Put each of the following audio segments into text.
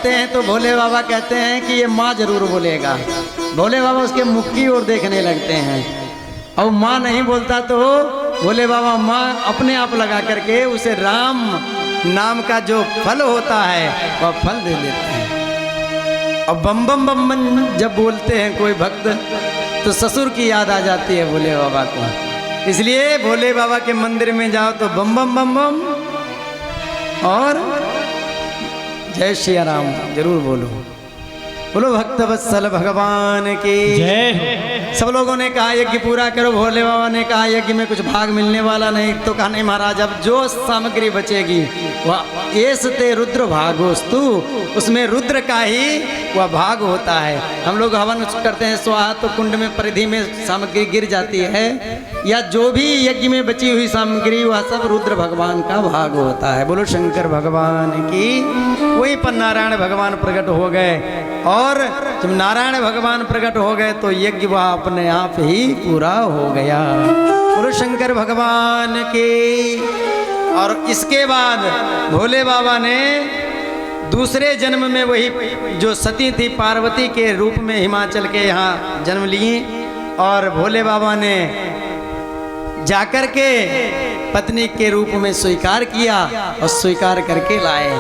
कहते हैं तो भोले बाबा कहते हैं कि ये माँ जरूर बोलेगा। भोले बाबा उसके मुख की ओर देखने लगते हैं और माँ नहीं बोलता तो भोले बाबा माँ अपने आप लगा करके उसे राम नाम का जो फल होता है वह फल दे देते हैं। और बम बम बम बम जब बोलते हैं कोई भक्त तो ससुर की याद आ जाती है भोले बाबा को। इसलिए भोले बाबा के मंदिर में जाओ तो बम बम बम बम और जय श्री राम जरूर बोलो। बोलो भक्त वत्सल भगवान की जय। सब लोगों ने कहा यज्ञ पूरा करो। भोले बाबा ने कहा यज्ञ में कुछ भाग मिलने वाला नहीं। तो कहा नहीं महाराज, अब जो सामग्री बचेगी वह एसते रुद्र भागोस्तु, उसमें रुद्र का ही वह भाग होता है। हम लोग हवन करते हैं स्वाहा तो कुंड में परिधि में सामग्री गिर जाती है, या जो भी यज्ञ में बची हुई सामग्री वह सब रुद्र भगवान का भाग होता है। बोलो शंकर भगवान की। वहीं पर नारायण भगवान प्रकट हो गए और जब नारायण भगवान प्रकट हो गए तो यज्ञ वह अपने आप ही पूरा हो गया। बोलो शंकर भगवान की। और इसके बाद भोले बाबा ने दूसरे जन्म में वही जो सती थी पार्वती के रूप में हिमाचल के यहाँ जन्म लिए और भोले बाबा ने जाकर के पत्नी के रूप में स्वीकार किया और स्वीकार करके लाए।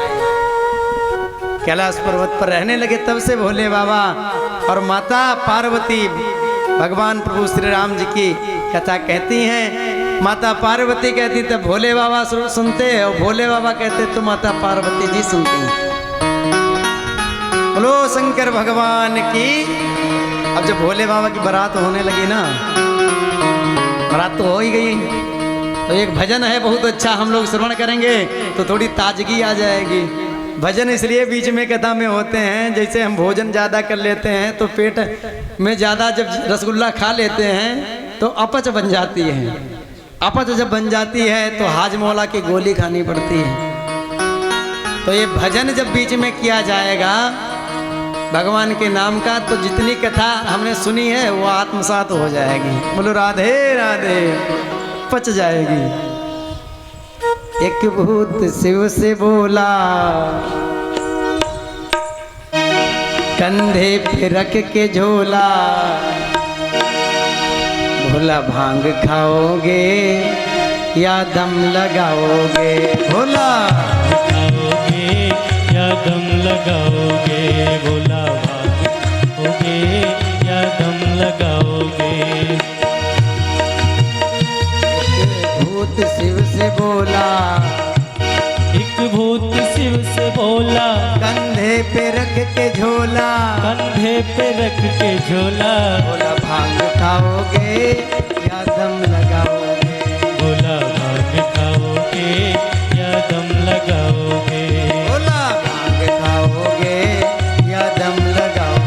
कैलाश पर्वत पर रहने लगे। तब से भोले बाबा और माता पार्वती भगवान प्रभु श्री राम जी की कथा कहती हैं। माता पार्वती कहती तो भोले बाबा सुनते और भोले बाबा कहते तो माता पार्वती जी सुनती। बोलो शंकर भगवान की। अब जब भोले बाबा की बारात होने लगी ना, बारात तो हो ही गई, तो एक भजन है बहुत अच्छा, हम लोग श्रवण करेंगे तो थोड़ी ताजगी आ जाएगी। भजन इसलिए बीच में कथा में होते हैं, जैसे हम भोजन ज़्यादा कर लेते हैं तो पेट में ज़्यादा जब रसगुल्ला खा लेते हैं तो अपच बन जाती है। अपच जब बन जाती है तो हाजमोला की गोली खानी पड़ती है। तो ये भजन जब बीच में किया जाएगा भगवान के नाम का तो जितनी कथा हमने सुनी है वो आत्मसात हो जाएगी। बोलो राधे राधे, पच जाएगी। एक भूत शिव से बोला, कंधे पे रख के झोला, भोला भांग खाओगे या दम लगाओगे। भोला खाओगे या दम लगाओगे, भोला भांग खाओगे या दम लगाओगे। भूत शिव से बोला, एक भूत शिव से बोला, कंधे पे रख के झोला, कंधे पे रख के झोला, भोला भांग खाओगे या दम लगाओगे। भोला भांग खाओगे या दम लगाओगे। भोला भांग खाओगे या दम लगाओगे।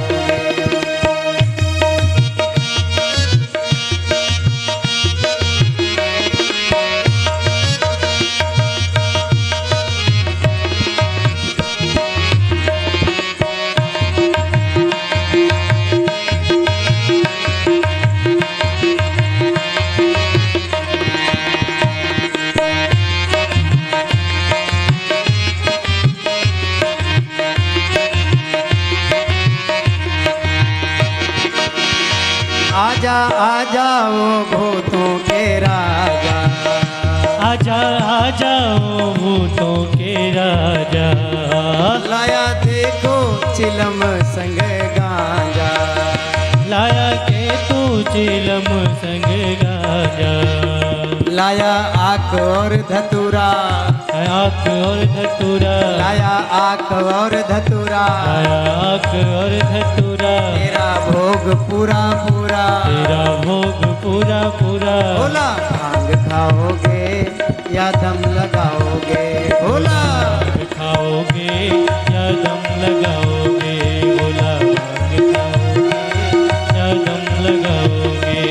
आजा आजा वो भूतों के राजा, आजा आजा ओ भूतों के राजा, लाया देखो चिलम संग गांजा, लाया के तू चिलम संग गाजा, लाया आक और धतूरा, आक और धतूरा, लाया आक और धतूरा, लाया आक और धतूरा, तेरा भोग पूरा पूरा, तेरा भोग पूरा पूरा। भोला भांग खाओगे या दम लगाओगे। भोला खाओगे या दम लगाओगे, भोला भांग खाओगे या दम लगाओगे।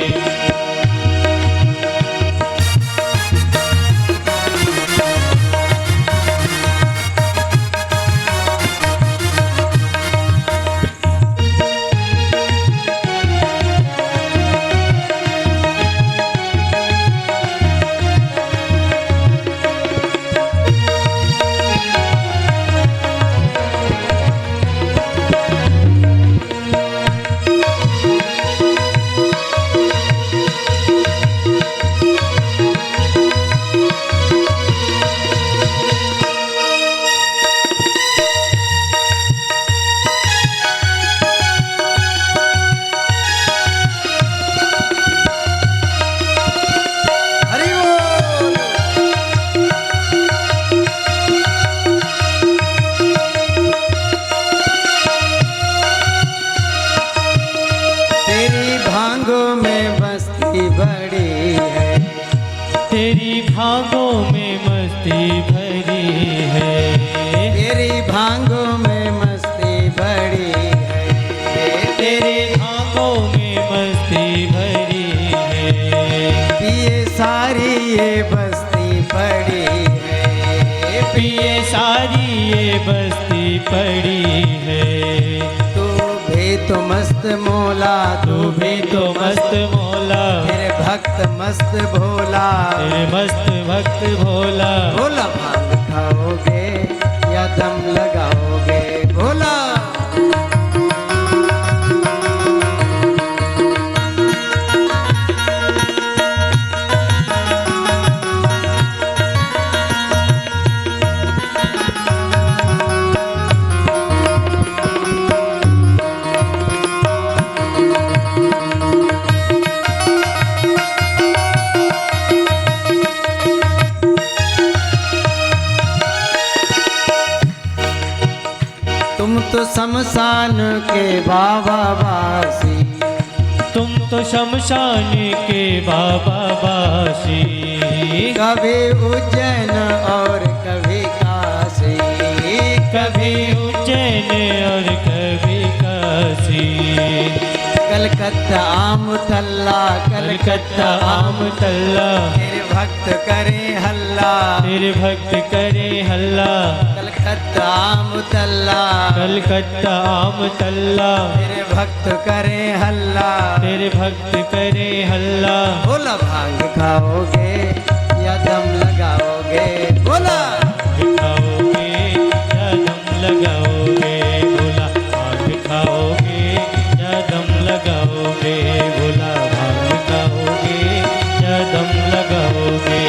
बस्ती पड़ी है। तू भी तो मस्त मौला, तू भी तो मस्त मौला, तेरे भक्त मस्त भोला। तेरे मस्त भक्त भोला। भोला भांग खाओगे या दम लगाओगे भोला। तुम तो शमशान के बाबा वासी, तुम तो शमशान के बाबा बासी। कभी उज्जैन और कभी काशी, कभी उज्जैन और कभी काशी। कलकत्ता आम तल्ला, कलकत्ता आम तल्ला, तेरे भक्त करें हल्ला। तेरे भक्त करे हल्ला। कलकत्ता आम तल्ला, कलकत्ता आम तल्ला, तेरे भक्त करें हल्ला। तेरे भक्त करे हल्ला। भोला भांग खाओगे या दम लगाओगे भोला। खाओगे या दम लगाओगे भोला। भांग खाओगे या दम लगाओगे भोला। भांग खाओगे या दम लगाओगे।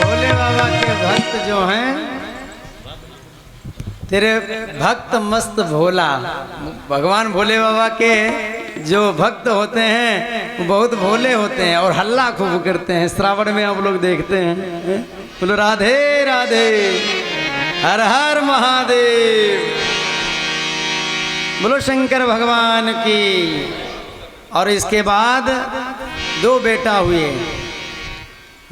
भोले बाबा के भक्त जो हैं, तेरे भक्त मस्त भोला। भगवान भोले बाबा के जो भक्त होते हैं वो बहुत भोले होते हैं और हल्ला खूब करते हैं। श्रावण में आप लोग देखते हैं। बोलो राधे राधे, हर हर महादेव, बोलो शंकर भगवान की। और इसके बाद दो बेटा हुए।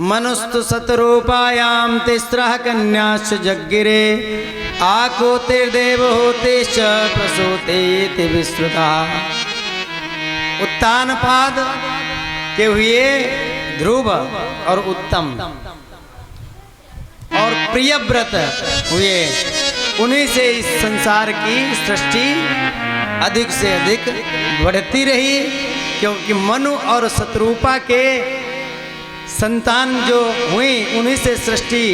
मनुस्तु शतरूपायाम तिस्रः कन्याश्च जग्गिरे, आकोतिर्देव होतेश्च प्रसूतेति विश्रुता। उत्तानपाद के हुए ध्रुव और उत्तम, और प्रियव्रत हुए। उन्हीं से इस संसार की सृष्टि अधिक से अधिक बढ़ती रही, क्योंकि मनु और शतरूपा के संतान जो हुई उन्हीं से सृष्टि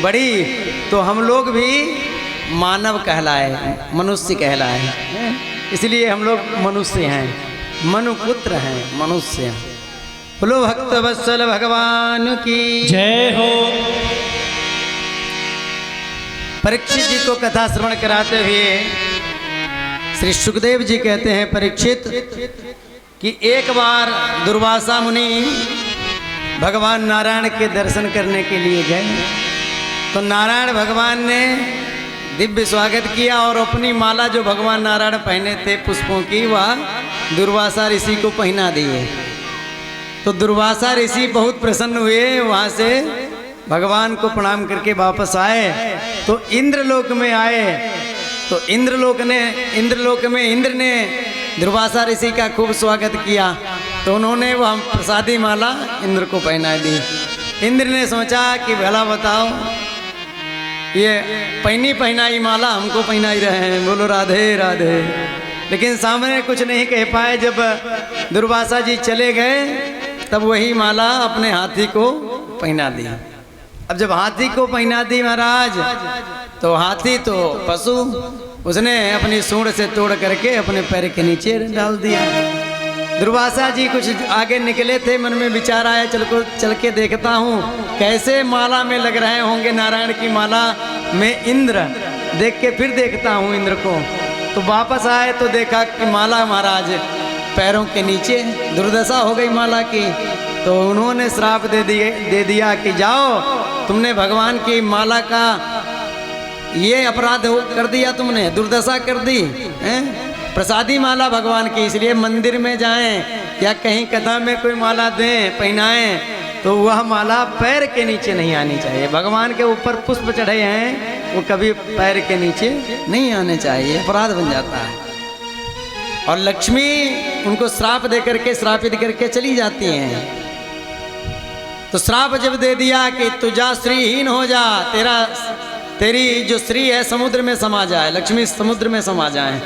बढ़ी। तो हम लोग भी मानव कहलाए, मनुष्य कहलाए, इसलिए हम लोग मनुष्य हैं, मनुपुत्र हैं, मनुष्य हैं। बोलो भक्त वत्सल भगवान की जय हो। परीक्षित जी को कथा श्रवण कराते हुए श्री सुखदेव जी कहते हैं, परीक्षित कि एक बार दुर्वासा मुनि भगवान नारायण के दर्शन करने के लिए गए। तो नारायण भगवान ने दिव्य स्वागत किया और अपनी माला जो भगवान नारायण पहने थे पुष्पों की, वह दुर्वासा ऋषि को पहना दिए। तो दुर्वासा ऋषि बहुत प्रसन्न हुए, वहाँ से भगवान को प्रणाम करके वापस आए। तो इंद्रलोक में आए। तो इंद्रलोक में इंद्र ने दुर्वासा ऋषि का खूब स्वागत किया। तो उन्होंने वह प्रसादी माला इंद्र को पहना दी। इंद्र ने सोचा कि भला बताओ, ये पहनाई माला हमको पहनाई रहे हैं, बोलो राधे राधे। लेकिन सामने कुछ नहीं कह पाए। जब दुर्वासा जी चले गए तब वही माला अपने हाथी को पहना दी। अब जब हाथी को पहना दी महाराज, तो हाथी तो पशु, उसने अपनी सूंड से तोड़ करके अपने पैर के नीचे डाल दिया। दुर्वासा जी कुछ आगे निकले थे, मन में विचार आया, चल के देखता हूँ कैसे माला में लग रहे होंगे नारायण की माला में इंद्र। देख के फिर देखता हूँ इंद्र को। तो वापस आए तो देखा कि माला महाराज पैरों के नीचे दुर्दशा हो गई माला की। तो उन्होंने श्राप दे दिया कि जाओ, तुमने भगवान की माला का ये अपराध कर दिया, तुमने दुर्दशा कर दी हैं। प्रसादी माला भगवान की, इसलिए मंदिर में जाएं या कहीं कदम में कोई माला दें पहनाएं तो वह माला पैर के नीचे नहीं आनी चाहिए। भगवान के ऊपर पुष्प चढ़े हैं, वो कभी पैर के नीचे नहीं आने चाहिए, अपराध बन जाता है। और लक्ष्मी उनको श्राप दे करके, श्रापित करके चली जाती हैं। तो श्राप जब दे दिया कि तू जा, श्रीहीन हो जा, तेरी जो श्री है समुद्र में समा जाए, लक्ष्मी समुद्र में समा जाए।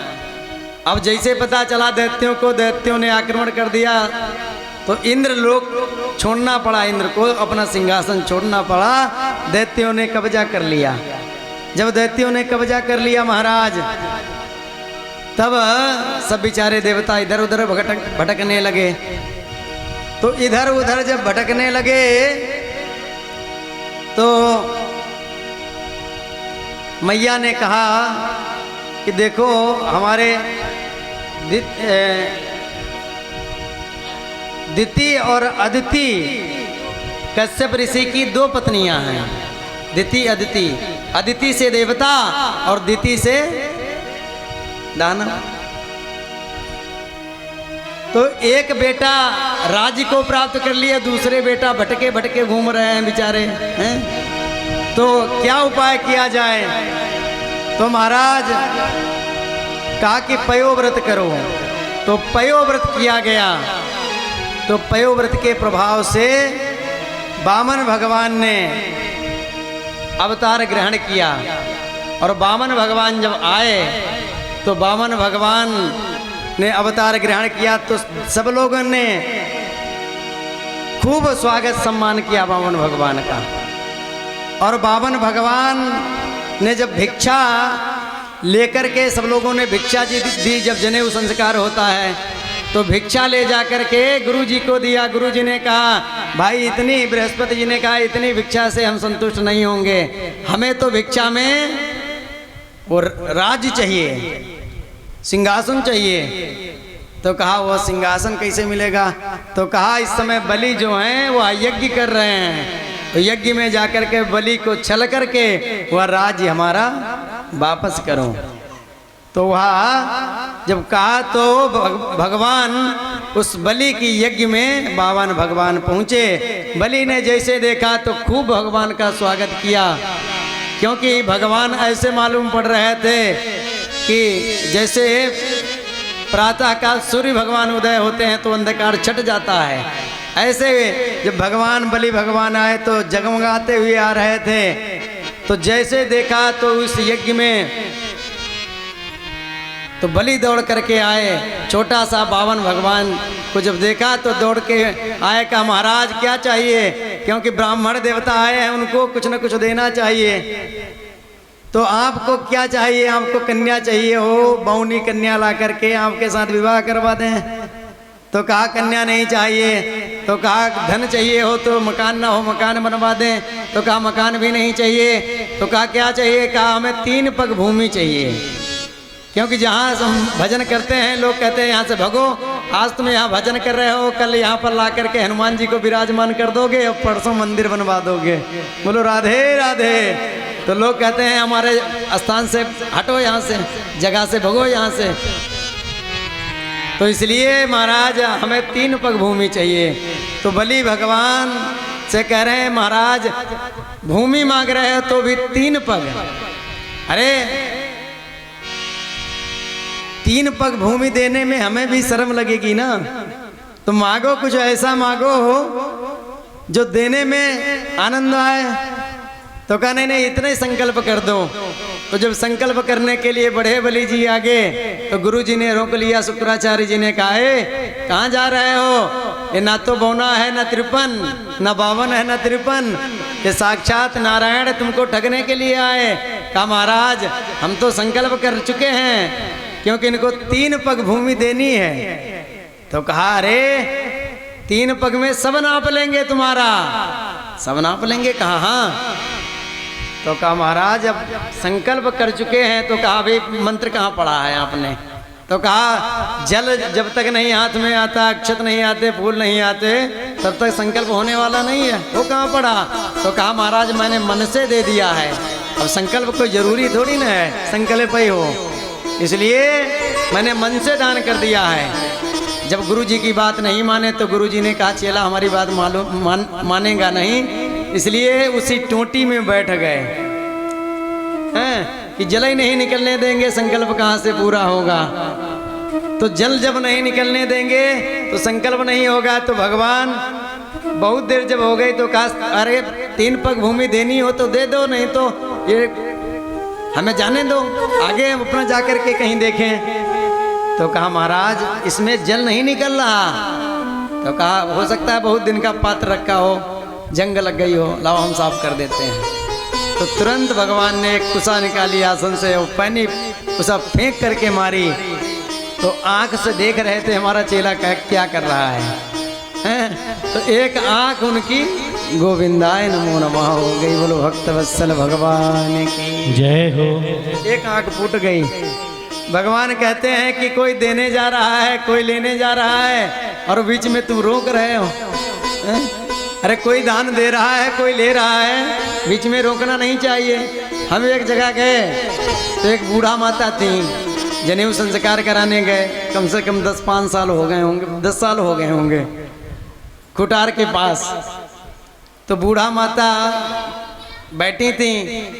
अब जैसे पता चला दैत्यों को, दैत्यों ने आक्रमण कर दिया, तो इंद्र लोक छोड़ना पड़ा, इंद्र को अपना सिंहासन छोड़ना पड़ा। दैत्यों ने कब्जा कर लिया। जब दैत्यों ने कब्जा कर लिया महाराज, तब सब बेचारे देवता इधर उधर भटकने लगे। तो इधर उधर जब भटकने लगे तो मैया ने कहा कि देखो, हमारे दिति और अदिति कश्यप ऋषि की दो पत्नियां हैं, दिति अदिति। अदिति से देवता और दिति से दानव। तो एक बेटा राज्य को प्राप्त कर लिया, दूसरे बेटा भटके भटके घूम रहे हैं बेचारे हैं। तो क्या उपाय किया जाए? तो महाराज कहा कि पयोव्रत करो। तो पयोव्रत किया गया। तो पयोव्रत के प्रभाव से वामन भगवान ने अवतार ग्रहण किया। और वामन भगवान जब आए तो वामन भगवान ने अवतार ग्रहण किया, तो सब लोगों ने खूब स्वागत सम्मान किया वामन भगवान का। और वामन भगवान ने जब भिक्षा लेकर के, सब लोगों ने भिक्षा दी, जब जनेऊ संस्कार होता है तो भिक्षा ले जा कर के गुरु जी को दिया। गुरु जी ने कहा, भाई इतनी, बृहस्पति जी ने कहा इतनी भिक्षा से हम संतुष्ट नहीं होंगे, हमें तो भिक्षा में वो राज्य चाहिए, सिंहासन चाहिए। तो कहा वो सिंहासन कैसे मिलेगा? तो कहा इस समय बलि जो हैं वो यज्ञ कर रहे हैं, तो यज्ञ में जाकर के बलि को छल करके वह राज्य हमारा वापस करो। तो वह जब कहा तो भगवान उस बलि की यज्ञ में वामन भगवान पहुँचे। बलि ने जैसे देखा तो खूब भगवान का स्वागत किया, क्योंकि भगवान ऐसे मालूम पड़ रहे थे कि जैसे प्रातः काल सूर्य भगवान उदय होते हैं तो अंधकार छट जाता है, ऐसे जब भगवान बलि भगवान आए तो जगमगाते हुए आ रहे थे। तो जैसे देखा तो उस यज्ञ में तो बलि दौड़ करके आए। छोटा सा वामन भगवान को जब देखा तो दौड़ के आए, कहा महाराज क्या चाहिए? क्योंकि ब्राह्मण देवता आए हैं, उनको कुछ न कुछ देना चाहिए। तो आपको क्या चाहिए? आपको कन्या चाहिए हो, बहुनी कन्या ला करके आपके साथ विवाह करवा दें। तो कहा कन्या नहीं चाहिए। तो कहा धन चाहिए हो तो मकान ना हो, मकान बनवा दें। तो कहा मकान भी नहीं चाहिए। तो कहा क्या चाहिए? कहा हमें 3 पग भूमि चाहिए, क्योंकि जहाँ हम भजन करते हैं लोग कहते हैं यहाँ से भगो, आज तुम यहाँ भजन कर रहे हो, कल यहाँ पर ला करके हनुमान जी को विराजमान कर दोगे और परसों मंदिर बनवा दोगे। बोलो राधे राधे। तो लोग कहते हैं हमारे स्थान से हटो, यहाँ से जगह से भगो यहाँ से। तो इसलिए महाराज हमें 3 पग भूमि चाहिए। तो बलि भगवान से कह रहे हैं महाराज भूमि मांग रहे हो तो भी 3 पग। अरे 3 पग भूमि देने में हमें भी शर्म लगेगी ना। तो मांगो, कुछ ऐसा मांगो जो देने में आनंद आए। तो कहा नहीं इतने संकल्प कर दो। तो जब संकल्प करने के लिए बढ़े बलि जी आगे तो गुरु जी ने रोक लिया। शुक्राचार्य जी ने कहा कहाँ जा रहे हो? ये ना तो बौना है ना तिरपन, ना 52 है ना 53, ये साक्षात नारायण तुमको ठगने के लिए आए। कहा महाराज हम तो संकल्प कर चुके हैं, क्योंकि इनको 3 पग भूमि देनी है। तो कहा अरे 3 पग में सब नाप लेंगे तुम्हारा, सब नाप लेंगे। कहा हाँ। तो कहा महाराज अब संकल्प कर चुके हैं। तो कहा भाई मंत्र कहाँ पढ़ा है आपने? तो कहा जल जब तक नहीं हाथ में आता, अक्षत नहीं आते, फूल नहीं आते, तब तक संकल्प होने वाला नहीं है। वो कहाँ पड़ा? तो कहा महाराज मैंने मन से दे दिया है, अब संकल्प कोई जरूरी थोड़ी ना है संकल्प ही हो, इसलिए मैंने मन से दान कर दिया है। जब गुरु जी की बात नहीं माने तो गुरु जी ने कहा चेला हमारी बात मानेगा नहीं, इसलिए उसी टोटी में बैठ गए हैं कि जल ही नहीं निकलने देंगे, संकल्प कहाँ से पूरा होगा। तो जल जब नहीं निकलने देंगे तो संकल्प नहीं होगा। तो भगवान बहुत देर जब हो गई तो कहा अरे 3 पग भूमि देनी हो तो दे दो, नहीं तो ये हमें जाने दो, आगे हम अपना जाकर के कहीं देखें। तो कहा महाराज इसमें जल नहीं निकल रहा। तो कहा हो सकता है बहुत दिन का पात्र रखा हो, जंग लग गई हो, लाओ हम साफ कर देते हैं। तो तुरंत भगवान ने एक कुसा निकाली आसन से, वो पैनी कुसा फेंक करके मारी। तो आंख से देख रहे थे हमारा चेला क्या कर रहा है? तो एक आंख उनकी गोविंदाय नमो नमः हो गई। बोलो भक्त वत्सल भगवान की जय हो। एक आंख फूट गई। भगवान कहते हैं कि कोई देने जा रहा है, कोई लेने जा रहा है, और बीच में तुम रोक रहे हो। अरे कोई दान दे रहा है, कोई ले रहा है, बीच में रोकना नहीं चाहिए। हम एक जगह गए तो एक बूढ़ा माता थी, जनेऊ संस्कार कराने गए, कम से कम 10-5 साल हो गए होंगे, 10 साल हो गए होंगे, खुटार के पास। तो बूढ़ा माता बैठी थी,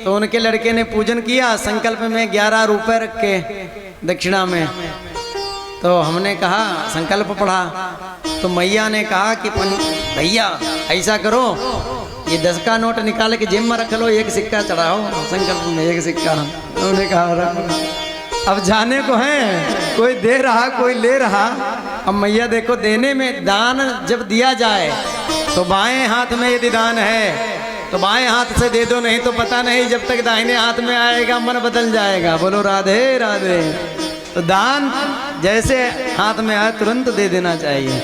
तो उनके लड़के ने पूजन किया, संकल्प में 11 रुपए रख के दक्षिणा में। तो हमने कहा संकल्प पढ़ा, तो मैया ने कहा कि भैया ऐसा करो, ये 10 का नोट निकाल के जेब में रख लो, 1 सिक्का चढ़ाओ संकल्प में, 1 सिक्का। उन्होंने कहा रखो। अब जाने को है कोई दे रहा कोई ले रहा। अब मैया देखो देने में, दान जब दिया जाए तो बाएं हाथ में यदि दान है तो बाएं हाथ से दे दो, नहीं तो पता नहीं जब तक दाहिने हाथ में आएगा मन बदल जाएगा। बोलो राधे राधे। तो दान जैसे हाथ में आए तुरंत दे देना चाहिए,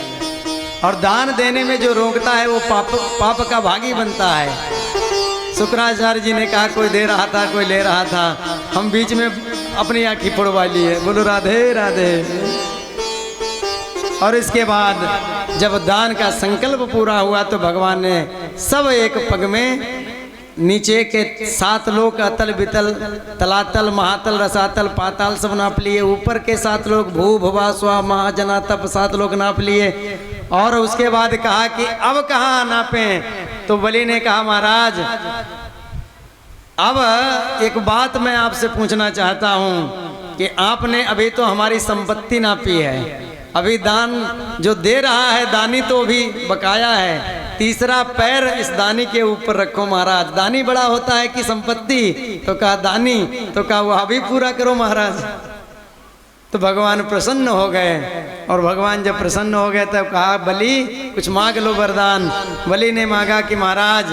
और दान देने में जो रोकता है वो पाप का भागी बनता है। शुक्राचार्य जी ने कहा कोई दे रहा था कोई ले रहा था, हम बीच में अपनी आँखी फोड़वा लिए। बोलो राधे राधे। और इसके बाद जब दान का संकल्प पूरा हुआ तो भगवान ने सब एक पग में नीचे के 7 लोक अतल बितल तलातल महातल रसातल पाताल सब नाप लिए, ऊपर के 7 लोग भू भुवा स्वा महाजना तप 7 लोग नाप लिए। और उसके बाद कहा कि अब कहाँ नापें? तो बलि ने कहा महाराज अब एक बात मैं आपसे पूछना चाहता हूँ कि आपने अभी तो हमारी संपत्ति नापी है, अभी दान जो दे रहा है दानी तो अभी बकाया है, तीसरा पैर इस दानी के ऊपर रखो महाराज। दानी बड़ा होता है कि संपत्ति? तो कहा दानी, तो कहा वह भी पूरा करो महाराज। तो भगवान प्रसन्न हो गए, और भगवान जब प्रसन्न हो गए तब कहा बलि कुछ मांग लो वरदान। बलि ने मांगा कि महाराज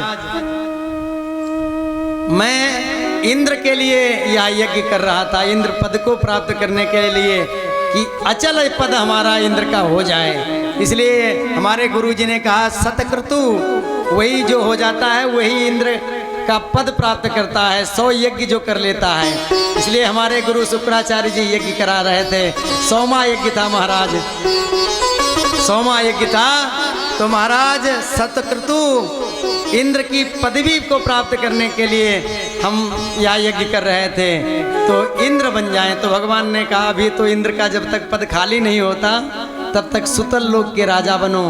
मैं इंद्र के लिए यह यज्ञ कर रहा था, इंद्र पद को प्राप्त करने के लिए कि अचल पद हमारा इंद्र का हो जाए। इसलिए हमारे गुरुजी ने कहा सतक्रतु वही जो हो जाता है वही इंद्र का पद प्राप्त करता है, 100 यज्ञ जो कर लेता है। इसलिए हमारे गुरु शुक्राचार्य जी यज्ञ करा रहे थे, 100वां यज्ञ था महाराज, 100वां यज्ञ था। तो महाराज सतक्रतु इंद्र की पदवी को प्राप्त करने के लिए हम यह यज्ञ कर रहे थे, तो इंद्र बन जाएं। तो भगवान ने कहा अभी तो इंद्र का जब तक पद खाली नहीं होता तब तक सुतल लोक के राजा बनो।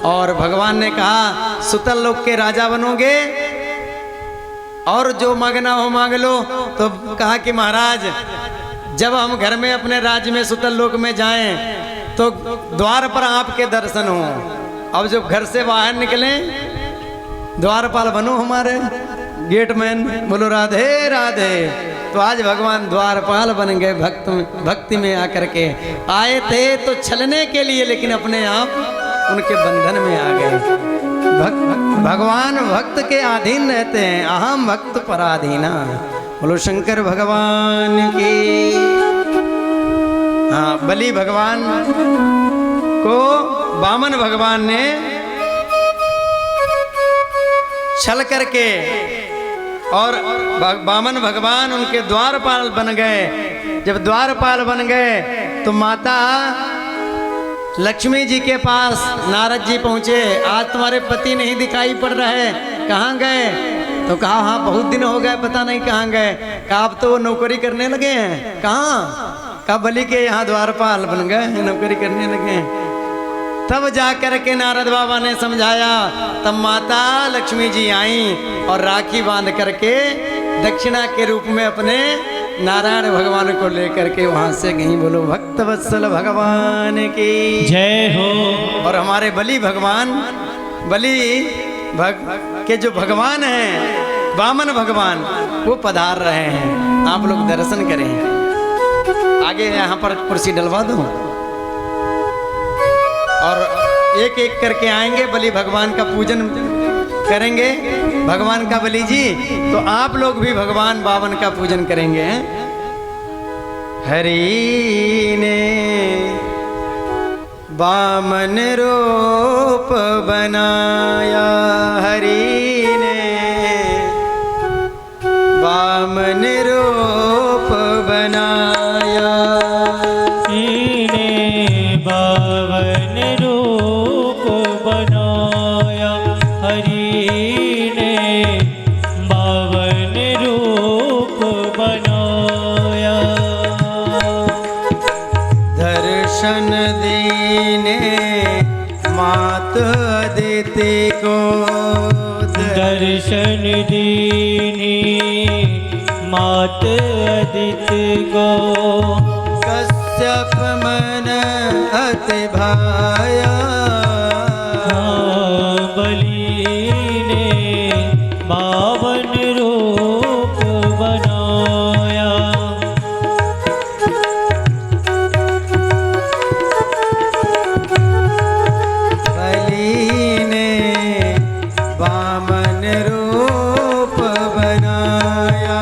और भगवान ने कहा सुतल लोक के राजा बनोगे और जो मांगना हो मांग लो। तो कहा कि महाराज जब हम घर में अपने राज्य में सुतल लोक में जाएं तो द्वार पर आपके दर्शन हो, अब जब घर से बाहर निकले द्वारपाल बनो हमारे, गेटमैन। बोलो राधे राधे। तो आज भगवान द्वारपाल बन गए, भक्ति में आकर के आए थे तो छलने के लिए, लेकिन अपने आप उनके बंधन में आ गए। भगवान भक्त के अधीन रहते हैं, अहम भक्त पराधीना। बोलो शंकर भगवान की। हाँ, बलि भगवान को वामन भगवान ने छल करके, और वामन भगवान उनके द्वारपाल बन गए। जब द्वारपाल बन गए तो माता लक्ष्मी जी के पास नारद जी पहुंचे। आज तुम्हारे पति नहीं दिखाई पड़ रहे, कहाँ गए? तो कहा हाँ बहुत दिन हो गए, पता नहीं कहाँ गए। कहा अब तो वो नौकरी करने लगे हैं। कहाँ? कहा बलि के यहाँ द्वारपाल बन गए, नौकरी करने लगे हैं। तब जाकर के नारद बाबा ने समझाया। तब माता लक्ष्मी जी आई और राखी बांध करके दक्षिणा के रूप में अपने नारायण भगवान को लेकर के वहां से गई। बोलो भक्त वत्सल भगवान की जय हो। और हमारे बलि भगवान, बलि के जो भगवान हैं, वामन भगवान, वो पधार रहे हैं। आप लोग दर्शन करें। आगे यहाँ पर कुर्सी डलवा दो और एक एक करके आएंगे, बलि भगवान का पूजन करेंगे। भगवान का बलि जी, तो आप लोग भी भगवान वामन का पूजन करेंगे। हरि ने वामन रूप बनाया, हरि ने वामन रूप बनाया, इने बावन रूप बनाया, हरि ने बावन रूप बनाया। दर्शन दीने मात अदिति को, दर्शन दीनी मात अदिति को, कश्यप मन अति भाया, बलि ने बावन रूप बनाया। बलि ने वामन रूप बनाया।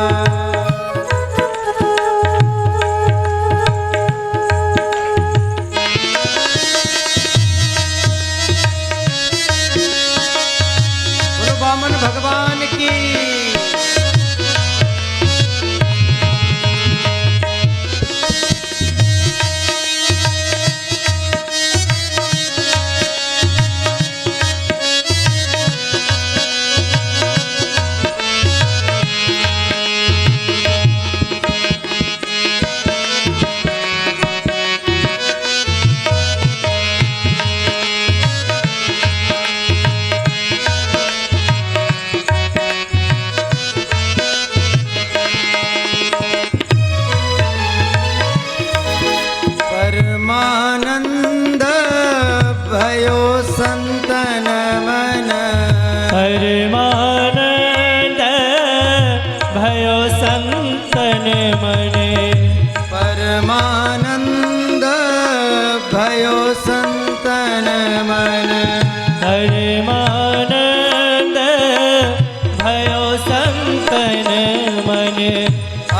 बोलो वामन भगवान की। परमानंद भयो संतन मन, परमानंद भयो संतन मने, परमानंद भयो संतन मन, परमानंद भयो संतन मने।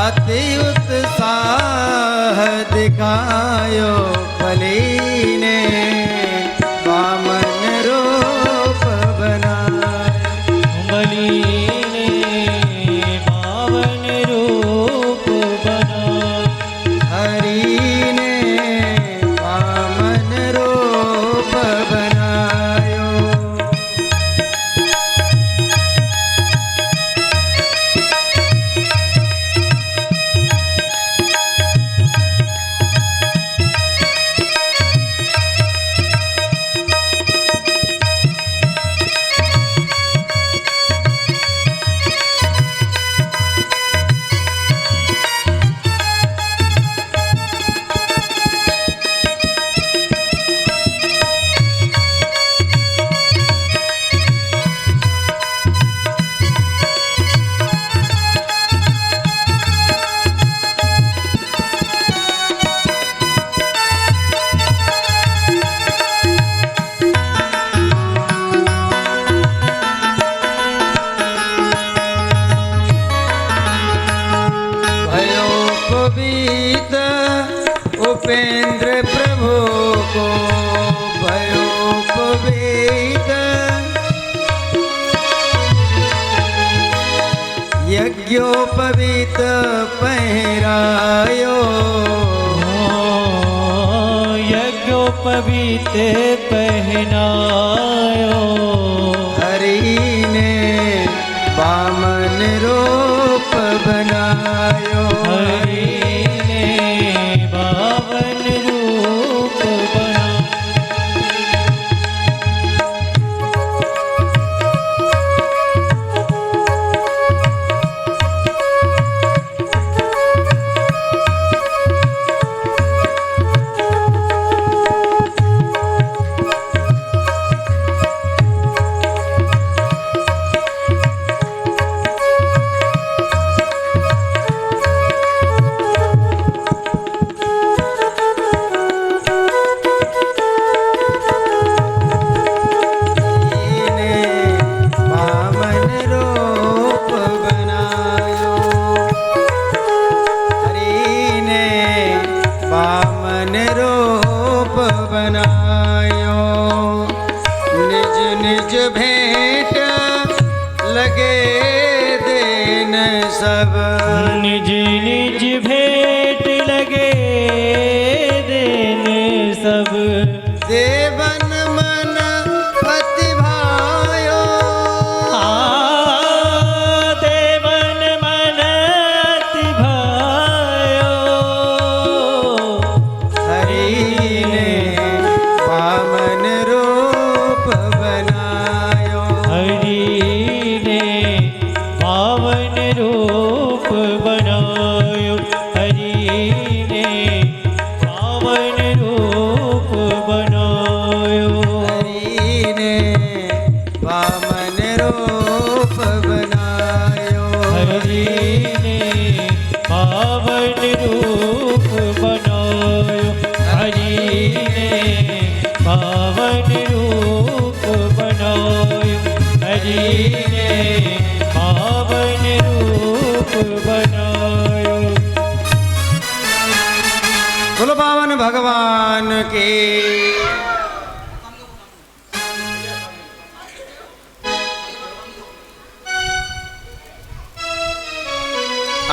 अति उत्साह दिखायो बलि ने वामन रूप बनाया, बलि ने बावन रूप बनाया, हरि ने वामन रूप बनायो। उपेंद्र प्रभु को भयोपवीत, यज्ञोपवीत पहरायो, पवित्र पहनायो। हरि ने वामन रूप बनायो। हरि ने पावन रूप बना। निज निज भेंट लगे देने सब। देवन मन अति भायो। देवन मन अति भायो। हरि ने वामन रूप बनायो। हरि ने पावन रूप बनायो। हरि ने पावन रूप बनायो। हरि ने वामन रूप बनायो। हरि ने पावन रूप बनायो। हरि ने पावन रूप बनायो। हरि ने पावन रूप बनायो। बोलो पावन भगवान की।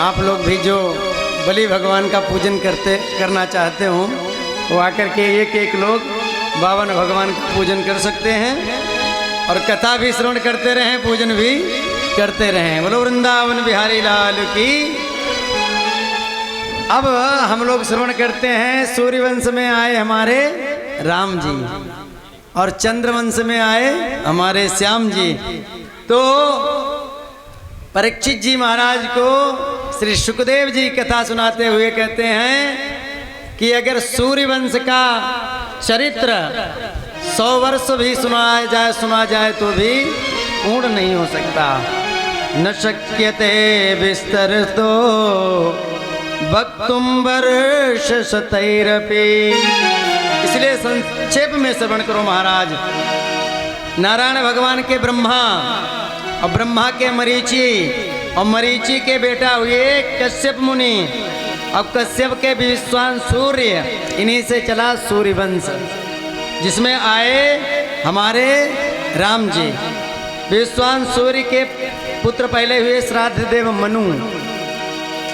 आप लोग भी जो बलि भगवान का पूजन करना चाहते हो वो आकर के एक एक लोग बावन भगवान का पूजन कर सकते हैं और कथा भी श्रवण करते रहें, पूजन भी करते रहें। बोलो वृंदावन बिहारी लाल की। अब हम लोग श्रवण करते हैं सूर्यवंश में आए हमारे राम जी और चंद्रवंश में आए हमारे श्याम जी। तो परीक्षित जी महाराज को श्री सुखदेव जी कथा सुनाते हुए कहते हैं कि अगर सूर्यवंश का चरित्र 100 वर्ष भी सुना जाए तो भी पूर्ण नहीं हो सकता। न शक्यते विस्तरतो वक्तुम वर्ष शतैरपि। इसलिए संक्षेप में श्रवण करो महाराज। नारायण भगवान के ब्रह्मा और ब्रह्मा के मरीचि और मरीचि के बेटा हुए कश्यप मुनि। अब कश्यप के विश्वान सूर्य, इन्हीं से चला सूर्यवंश जिसमें आए हमारे राम जी। विश्वान सूर्य के पुत्र पहले हुए श्राद्ध देव मनु।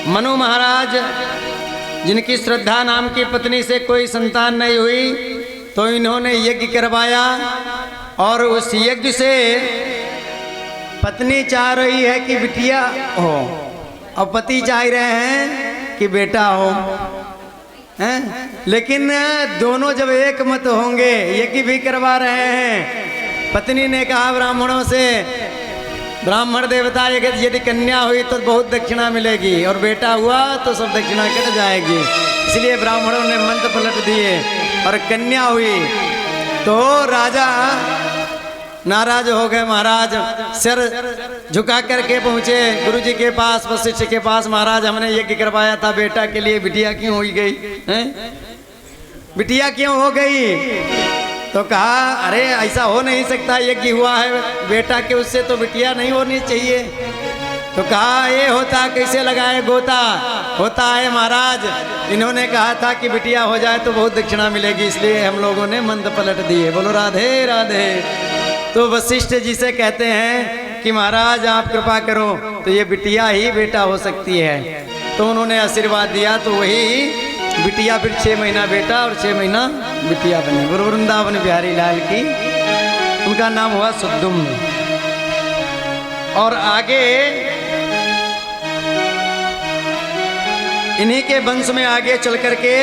मनु महाराज जिनकी श्रद्धा नाम की पत्नी से कोई संतान नहीं हुई तो इन्होंने यज्ञ करवाया और उस यज्ञ से पत्नी चाह रही है कि बिटिया हो और पति चाह रहे हैं कि बेटा हो, हैं? लेकिन दोनों जब एक मत होंगे, यज्ञ भी करवा रहे हैं। पत्नी ने कहा ब्राह्मणों से, ब्राह्मण देवता यदि कन्या हुई तो बहुत दक्षिणा मिलेगी और बेटा हुआ तो सब दक्षिणा कट जाएगी। इसलिए ब्राह्मणों ने मंत्र पलट दिए और कन्या हुई तो राजा नाराज हो गए। महाराज सिर झुका करके पहुँचे गुरु जी के पास, वशिष्ठ के पास। महाराज हमने यज्ञ करवाया था बेटा के लिए, बिटिया क्यों हो गई हैं? बिटिया क्यों हो गई? तो कहा अरे ऐसा हो नहीं सकता, यज्ञ हुआ है बेटा के, उससे तो बिटिया नहीं होनी चाहिए। तो कहा ये होता कैसे लगाए गोता, होता है महाराज। इन्होंने कहा था कि बिटिया हो जाए तो बहुत दक्षिणा मिलेगी, इसलिए हम लोगों ने मंत्र पलट दिए। बोलो राधे राधे। तो वशिष्ठ जी से कहते हैं कि महाराज आप कृपा करो तो ये बिटिया ही बेटा हो सकती है। तो उन्होंने आशीर्वाद दिया तो वही बिटिया, फिर 6 महीना बेटा और 6 महीना बिटिया बने। गुरु वृंदावन बिहारी लाल की, उनका नाम हुआ सुद्दुम्न। और आगे इन्हीं के वंश में आगे चल करके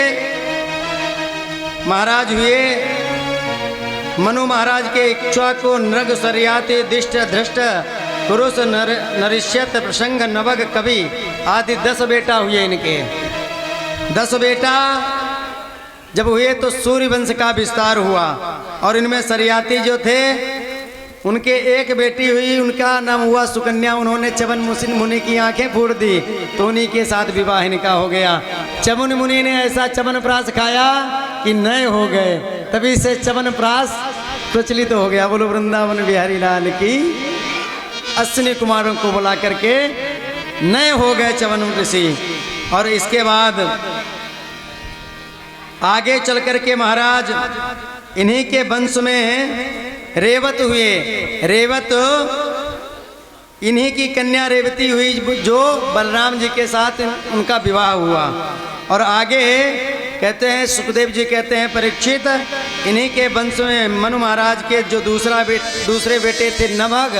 महाराज हुए मनु महाराज के इक्ष्वाकु नृग शर्याति दिष्ट धृष्ट पुरुष नरिष्यत प्रसंग नवग कवि आदि 10 बेटा हुए इनके। 10 बेटा जब हुए तो सूर्य वंश का विस्तार हुआ। और इनमें शर्याती जो थे उनके एक बेटी हुई, उनका नाम हुआ सुकन्या। उन्होंने चवन मुनि की आंखें फोड़ दी तो उन्हीं के साथ विवाह इनका हो गया। चवन मुनि ने ऐसा चवनप्राश खाया कि नए हो गए, तभी से चवनप्राश प्रचलित हो गया। बोलो वृंदावन बिहारी लाल की। अश्विनी कुमारों को बुला करके नए हो गए चवन ऋषि। और इसके बाद आगे चल करके महाराज इन्हीं के वंश में रेवत हुए। रेवत इन्हीं की कन्या रेवती हुई, जो बलराम जी के साथ उनका विवाह हुआ। और आगे कहते हैं सुखदेव जी कहते हैं परीक्षित, इन्हीं के वंश में मनु महाराज के जो दूसरे बेटे थे नभग,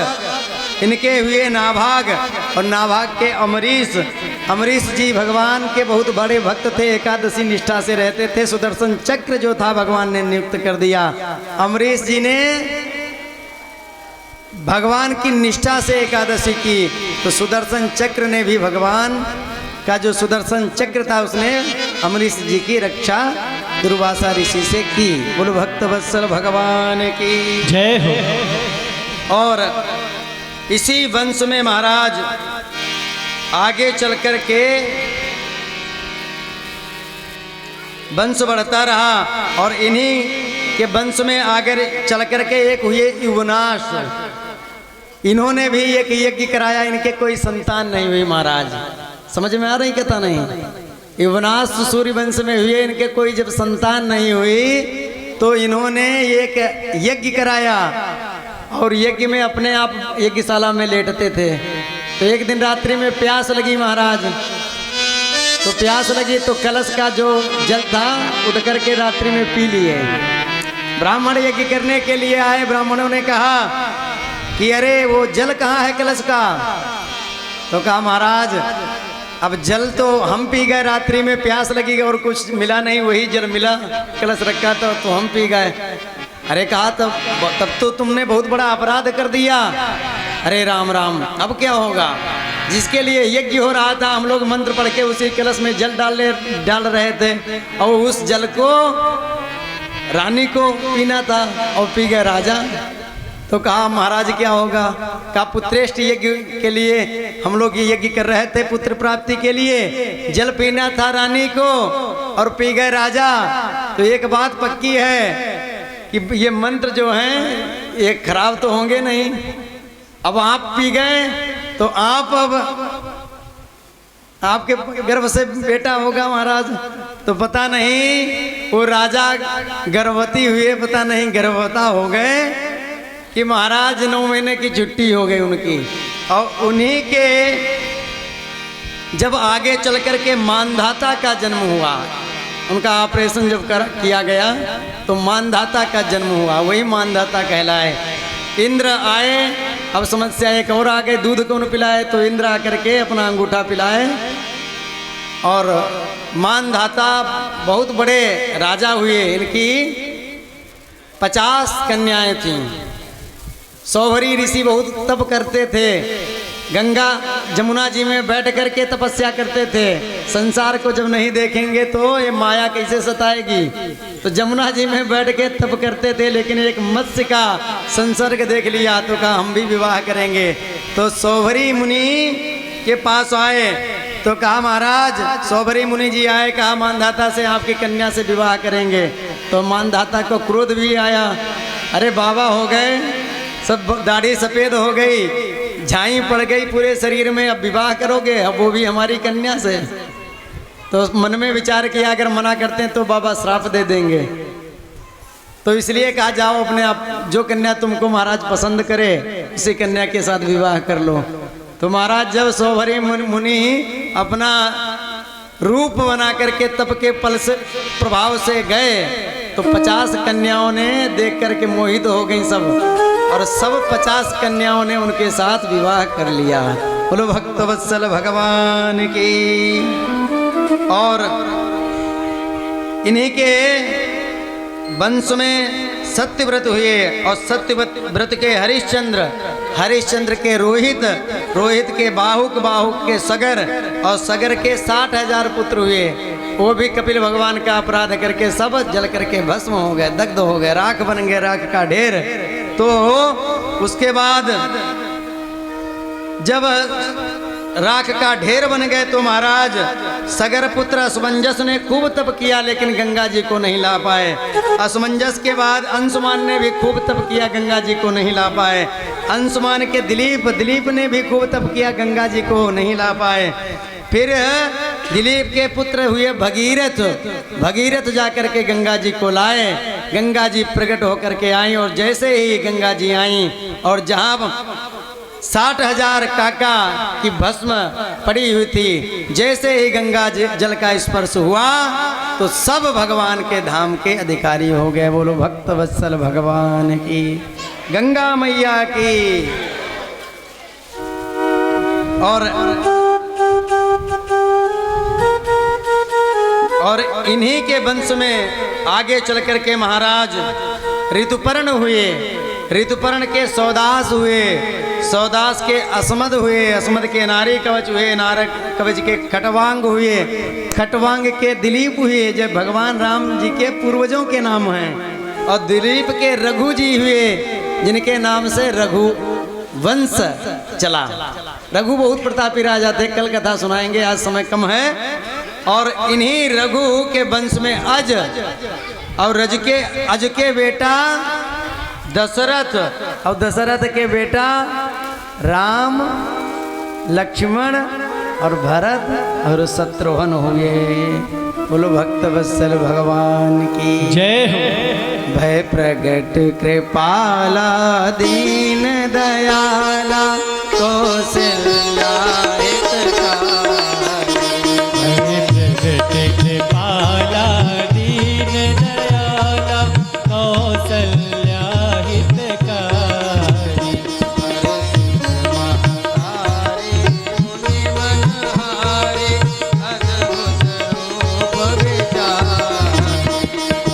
इनके हुए नाभाग। और नाभाग के अमरीश। अमरीश जी भगवान के बहुत बड़े भक्त थे, एकादशी निष्ठा से रहते थे। सुदर्शन चक्र जो था भगवान ने नियुक्त कर दिया। अमरीश जी ने भगवान की निष्ठा से एकादशी की, तो सुदर्शन चक्र ने भी भगवान का जो सुदर्शन चक्र था उसने अमरीश जी की रक्षा दुर्वासा ऋषि से की। बोलो भक्त वत्सल भगवान की जय हो। और इसी वंश में महाराज आगे चल कर के वंश बढ़ता रहा। और इन्हीं के वंश में आगे चल कर के एक हुए युवनाश। इन्होंने भी एक यज्ञ कराया, इनके कोई संतान नहीं हुई। महाराज समझ में आ रही कहता नहीं? युवनाश सूर्य वंश में हुए, इनके कोई जब संतान नहीं हुई तो इन्होंने एक यज्ञ कराया। और यज्ञ में अपने आप यज्ञशाला में लेटते थे। तो एक दिन रात्रि में प्यास लगी महाराज, तो प्यास लगी तो कलश का जो जल था उठ करके रात्रि में पी लिए। ब्राह्मण यज्ञ करने के लिए आए। ब्राह्मणों ने कहा कि अरे वो जल कहाँ है कलश का? तो कहा महाराज अब जल तो हम पी गए, रात्रि में प्यास लगी और कुछ मिला नहीं, वही जल मिला, कलश रखा तो हम पी गए। अरे कहा तब तो तुमने बहुत बड़ा अपराध कर दिया। अरे राम राम, अब क्या होगा? जिसके लिए यज्ञ हो रहा था हम लोग मंत्र पढ़ के उसी कलश में जल डाल रहे थे, और उस जल को रानी को पीना था और पी गए राजा। तो कहा महाराज क्या होगा? कहा पुत्रेष्ट यज्ञ के लिए हम लोग ये यज्ञ कर रहे थे, पुत्र प्राप्ति के लिए। जल पीना था रानी को और पी गए राजा। तो एक बात पक्की है कि ये मंत्र जो हैं ये खराब तो होंगे नहीं। अब आप पी गए तो आप अब आपके गर्भ से बेटा होगा महाराज। तो पता नहीं वो राजा गर्भवती हुए, पता नहीं गर्भवता हो गए कि महाराज 9 महीने की छुट्टी हो गई उनकी। और उन्हीं के जब आगे चल कर के मानधाता का जन्म हुआ, उनका ऑपरेशन जब किया गया तो मानधाता का जन्म हुआ, वही मानधाता कहलाए। इंद्र आए, अब समस्या एक और आ गई, दूध कौन पिलाए? तो इंद्र आकर के अपना अंगूठा पिलाए। और मानधाता बहुत बड़े राजा हुए। इनकी 50 कन्याएं थीं। सौभरी ऋषि बहुत तप करते थे, गंगा जमुना जी में बैठ करके तपस्या करते थे। संसार को जब नहीं देखेंगे तो ये माया कैसे सताएगी, तो जमुना जी में बैठ के तप करते थे। लेकिन एक मत्स्य का संसर्ग देख लिया तो कहा हम भी विवाह करेंगे। तो सौभरी मुनि के पास आए तो कहा महाराज, सौभरी मुनि जी आए, कहा मानधाता से आपकी कन्या से विवाह करेंगे। तो मानधाता को क्रोध भी आया, अरे बाबा हो गए, सब दाढ़ी सफ़ेद हो गई, झाई पड़ गई पूरे शरीर में, अब विवाह करोगे, अब वो भी हमारी कन्या से। तो मन में विचार किया अगर मना करते हैं तो बाबा श्राप दे देंगे। तो इसलिए कहा जाओ अपने आप जो कन्या तुमको महाराज पसंद करे उसी कन्या के साथ विवाह कर लो। तो महाराज जब सौभरी मुनि अपना रूप बना करके तप के पल से प्रभाव से गए तो 50 कन्याओं ने देख करके मोहित हो गई सब, और सब 50 कन्याओं ने उनके साथ विवाह कर लिया। बोलो भक्तवत्सल भगवान की। और इन्हीं के वंश में सत्यव्रत हुए, और सत्यव्रत के हरिश्चंद्र, हरिश्चंद्र के रोहित, रोहित के बाहुक, बाहुक के सगर, और सगर के 60,000 पुत्र हुए। वो भी कपिल भगवान का अपराध करके सब जल करके भस्म हो गए, दग्ध हो गए, राख बन गए, राख का ढेर। तो उसके बाद जब राख का ढेर बन गए तो महाराज सगर पुत्र असमंजस ने खूब तप किया, लेकिन गंगा जी को नहीं ला पाए। असमंजस के बाद अंशुमान ने भी खूब तप किया, गंगा जी को नहीं ला पाए। अंशुमान के दिलीप, दिलीप ने भी खूब तप किया, गंगा जी को नहीं ला पाए। फिर दिलीप के पुत्र हुए भगीरथ, भगीरथ जाकर के गंगा जी को लाए। गंगा जी प्रकट होकर के आई, और जैसे ही गंगा जी आई और जहाँ 60,000 काका की भस्म पड़ी हुई थी, जैसे ही गंगा जल का स्पर्श हुआ तो सब भगवान के धाम के अधिकारी हो गए। बोलो भक्तवत्सल भगवान की, गंगा मैया की। और इन्हीं के वंश में आगे चल कर के महाराज ऋतुपर्ण हुए, ऋतुपर्ण के सौदास हुए, सौदास के असमद हुए, असमद के नारी कवच हुए, नारक कवच के खटवांग हुए, खटवांग के दिलीप हुए, जो भगवान राम जी के पूर्वजों के नाम हैं। और दिलीप के रघु जी हुए, जिनके नाम से रघु वंश चला। रघु बहुत प्रतापी राजा थे, कल कथा सुनाएंगे, आज समय कम है। और इन्हीं रघु के वंश में अज, और अज के बेटा दशरथ, और दशरथ के बेटा राम, लक्ष्मण और भरत और शत्रुघ्न हुए। बोलो भक्तवत्सल भगवान की जय हो। भय प्रगट कृपाला दीन दयाला कौशल्या कृपाला दीन दयाला कौशल्या हितकारी।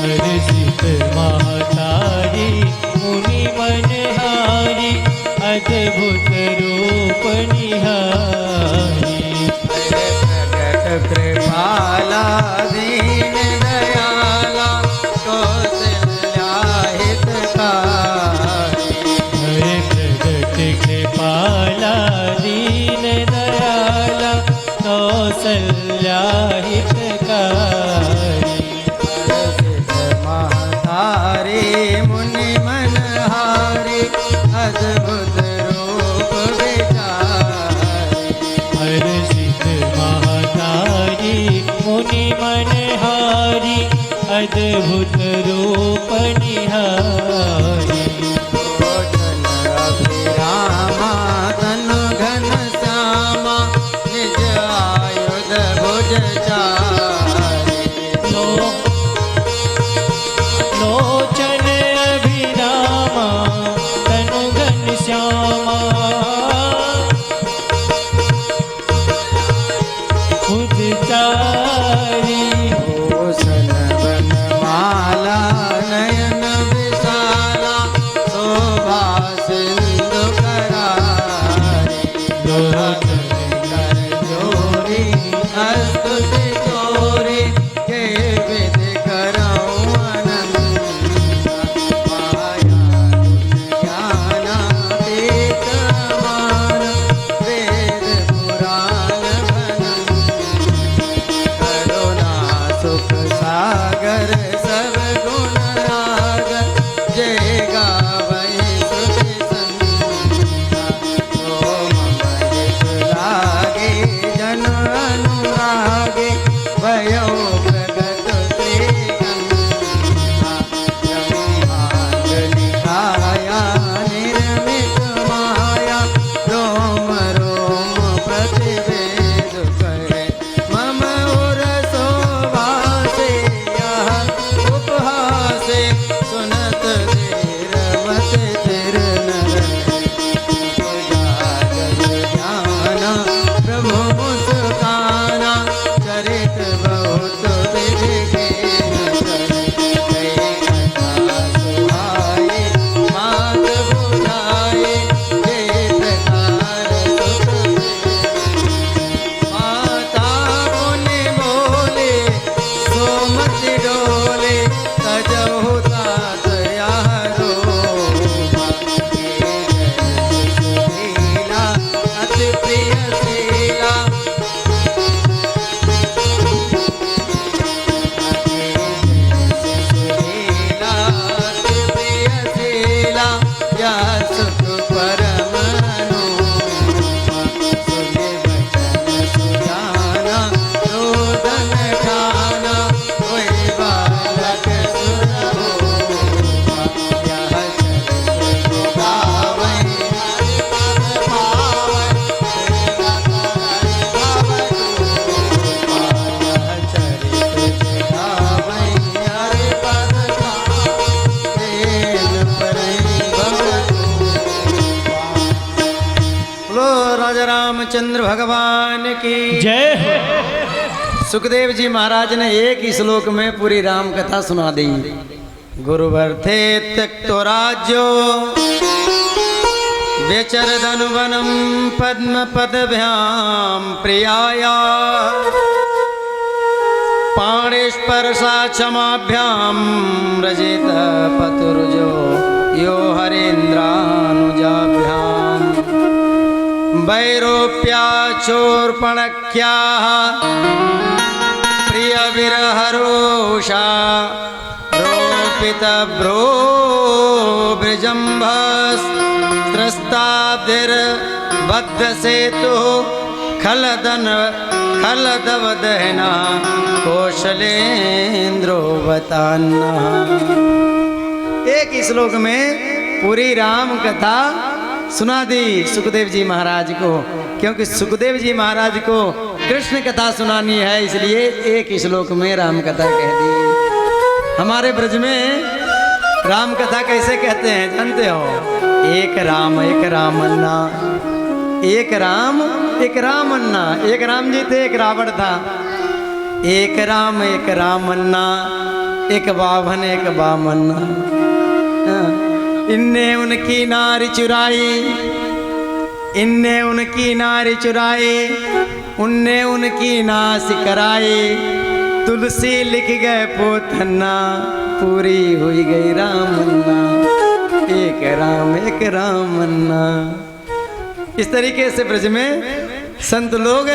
हर्षित महतारी मुनि मनहारी, अद्भुत रूप निहारी। कृपाला दीन दयाला कौशल्या हितकारी। हरे प्रगट कृपाला दीन दयाला कौशल्या हितकारी। महतारी मुनि मनहारी, अद्भुत रूप विचारी। हर्षित महतारी मुनि मनहारी, अद्भुत रूप निहारी। रामा तनु घन श्यामा, निज आयुध भुज चारि। लोचन अभिरामा तनु घन श्यामा, उदचारी। भूषण बनमाला नयन विशाला, शोभा सिंधु करारी। लोचन कर जोरी स्तुति चोरी, के विधि करऊं अनंत। माया ज्ञानातीत मान, वेद पुराण करुणा सुख सागर सब गुण आगर। जय गावै श्रुति संता, ओम अमृत बोलो राजा रामचंद्र भगवान की जय हो। सुखदेव जी महाराज ने एक ही श्लोक में पूरी राम कथा सुना दी। गुरुवर थे त्यक्तो राज्यो व्यचरदनुवनम पद्म पदभ्याम प्रियाया पाणिस्पर्शा क्षमाभ्याम रजित पतुर्जो यो हरेन्द्रानुजाभ्याम वैरोप्या चोर्पणख्या प्रिय विरहरोषा रोपित भ्रो ब्रजम्भस त्रस्ताब्धिर्बद्ध सेतु खलदवदहना कौशलेन्द्रो बताना। एक ही श्लोक में पूरी राम कथा सुना दी सुखदेव जी महाराज को, क्योंकि सुखदेव जी महाराज को कृष्ण कथा सुनानी है, इसलिए एक ही श्लोक में राम कथा कह दी। हमारे ब्रज में राम कथा कैसे कहते हैं जानते हो? एक राम अन्ना, एक राम अन्ना। एक राम जी थे, एक रावण था। एक राम अन्ना, एक बाभन एक बामन्ना। इनने उनकी नारी चुराई, इनने उनकी नारी चुराई, उनने उनकी नाश कराई। तुलसी लिख गए पोथन्ना, पूरी हुई गई रामन्ना। एक राम अन्ना। इस तरीके से ब्रज में संत लोग,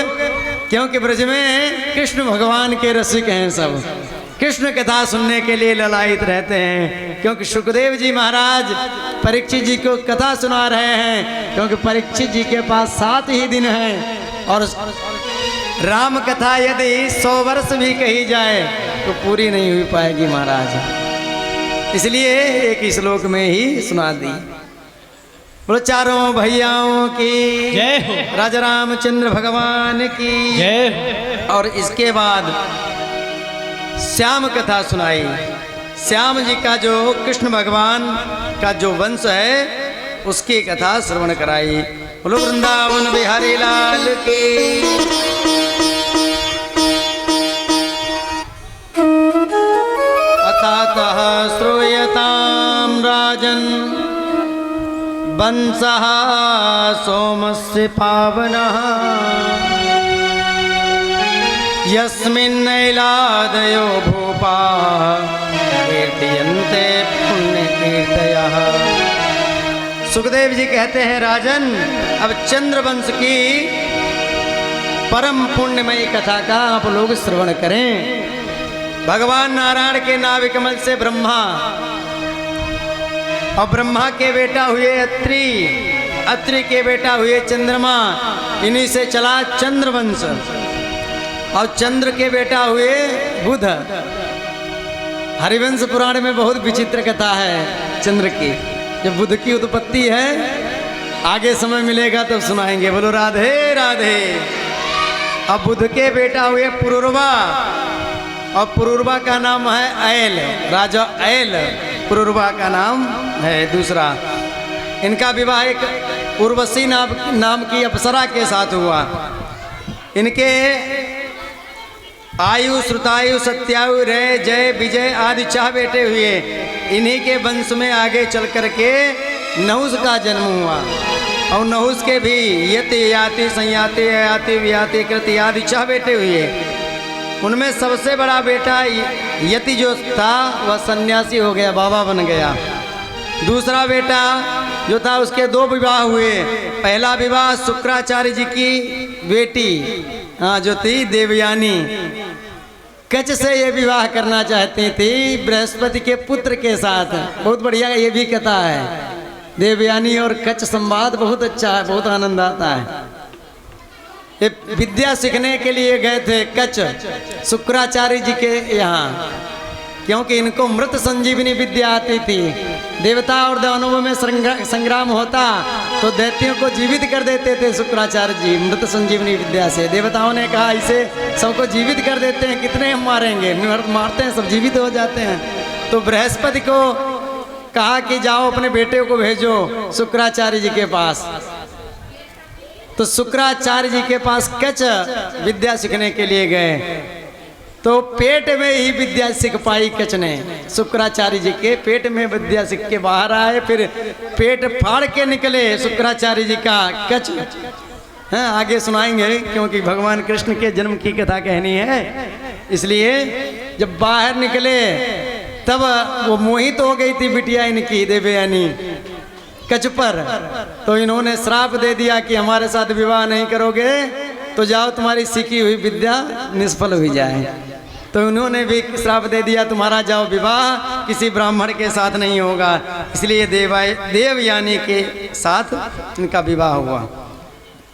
क्योंकि ब्रज में कृष्ण भगवान के रसिक हैं, सब कृष्ण कथा सुनने के लिए ललायित रहते हैं। क्योंकि सुखदेव जी महाराज परीक्षित जी को कथा सुना रहे हैं, क्योंकि परीक्षित जी के पास 7 ही दिन हैं और राम कथा यदि 100 वर्ष भी कही जाए तो पूरी नहीं हुई पाएगी महाराज, इसलिए एक ही श्लोक में ही सुना दी। बोलो चारों भैयाओं की जय हो। राजा रामचंद्र भगवान की जय हो। और इसके बाद श्याम कथा सुनाई। श्याम जी का जो कृष्ण भगवान का जो वंश है उसकी कथा श्रवण कराई। बोलो वृंदावन बिहारी लाल की। अथातः श्रूयतां राजन् वंशः सोमस्य पावनः यस्मिन्नैलादयो भूपा कीर्तयन्ते पुण्यकीर्तयः। सुखदेव जी कहते हैं राजन, अब चंद्रवंश की परम पुण्यमयी कथा का आप लोग श्रवण करें। भगवान नारायण के नाभि कमल से ब्रह्मा, और ब्रह्मा के बेटा हुए अत्रि, अत्रि के बेटा हुए चंद्रमा, इन्हीं से चला चंद्रवंश। और चंद्र के बेटा हुए बुध। हरिवंश पुराण में बहुत विचित्र कथा है चंद्र की, जब बुध की उत्पत्ति है, आगे समय मिलेगा तब सुनाएंगे। बोलो राधे राधे। अब बुध के बेटा हुए पुरुरवा, और पुरुरवा का नाम है ऐल, राजा ऐल पुरुरवा का नाम है दूसरा। इनका विवाह एक उर्वशी नाम की अप्सरा के साथ हुआ। इनके आयु, श्रुतायु, सत्यायु, रे, जय, विजय आदि 4 बेटे हुए। इन्हीं के वंश में आगे चल कर के नहुस का जन्म हुआ। और नहुस के भी यति, याति, संयाति, अयाति, वियाति, कृति आदि 4 बेटे हुए। उनमें सबसे बड़ा बेटा यति जो था वह सन्यासी हो गया, बाबा बन गया। दूसरा बेटा जो था उसके 2 विवाह हुए। पहला विवाह शुक्राचार्य जी की बेटी जो थी देवयानी, कच से ये विवाह करना चाहती थी बृहस्पति के पुत्र के साथ। बहुत बढ़िया ये भी कथा है। देवयानी और कच संवाद बहुत अच्छा है, बहुत आनंद आता है। ये विद्या सीखने के लिए गए थे कच शुक्राचार्य जी के यहाँ, क्योंकि इनको मृत संजीवनी विद्या आती थी। देवता और दानवों में संग्राम होता तो दैत्यों को जीवित कर देते थे शुक्राचार्य जी मृत संजीवनी विद्या से। देवताओं ने कहा इसे सबको जीवित कर देते हैं, कितने हम मारेंगे, मारते हैं सब जीवित हो जाते हैं। तो बृहस्पति को कहा कि जाओ अपने बेटे को भेजो शुक्राचार्य जी के पास। तो शुक्राचार्य जी के पास कच विद्या सीखने के लिए गए, तो पेट में ही विद्या सीख पाई कच ने। शुक्राचार्य जी के पेट में विद्या सीख के बाहर आए, फिर पेट फाड़ के निकले शुक्राचार्य जी का कच। हाँ, आगे सुनाएंगे क्योंकि भगवान कृष्ण के जन्म की कथा कहनी है, इसलिए जब बाहर निकले तब वो मोहित हो गई थी बिटिया इनकी देवयानी कच पर। तो इन्होंने श्राप दे दिया कि हमारे साथ विवाह नहीं करोगे तो जाओ तुम्हारी सीखी हुई विद्या निष्फल हुई जाए। तो उन्होंने भी श्राप दे दिया तुम्हारा जाओ विवाह किसी ब्राह्मण के साथ नहीं होगा, इसलिए देवयानी के साथ इनका विवाह हुआ।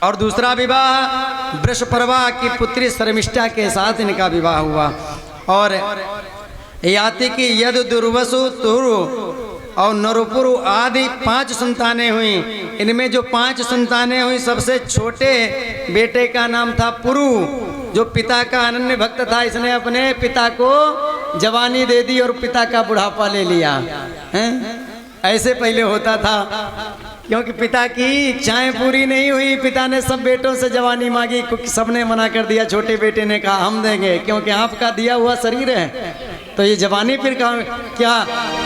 और दूसरा विवाह वृषपर्वा की पुत्री शर्मिष्ठा के साथ इनका विवाह हुआ। और याति की यद दुर्वसु तुरु और नरुपुरु आदि 5 संतानें हुई। इनमें जो 5 संतानें हुई, सबसे छोटे बेटे का नाम था पुरु, जो पिता का अनन्य भक्त था। इसने अपने पिता को जवानी दे दी और पिता का बुढ़ापा ले लिया। हैं? ऐसे पहले होता था, क्योंकि पिता की इच्छाएं पूरी नहीं हुई, पिता ने सब बेटों से जवानी मांगी, सबने मना कर दिया। छोटे बेटे ने कहा हम देंगे, क्योंकि आपका दिया हुआ शरीर है, तो ये जवानी फिर क्या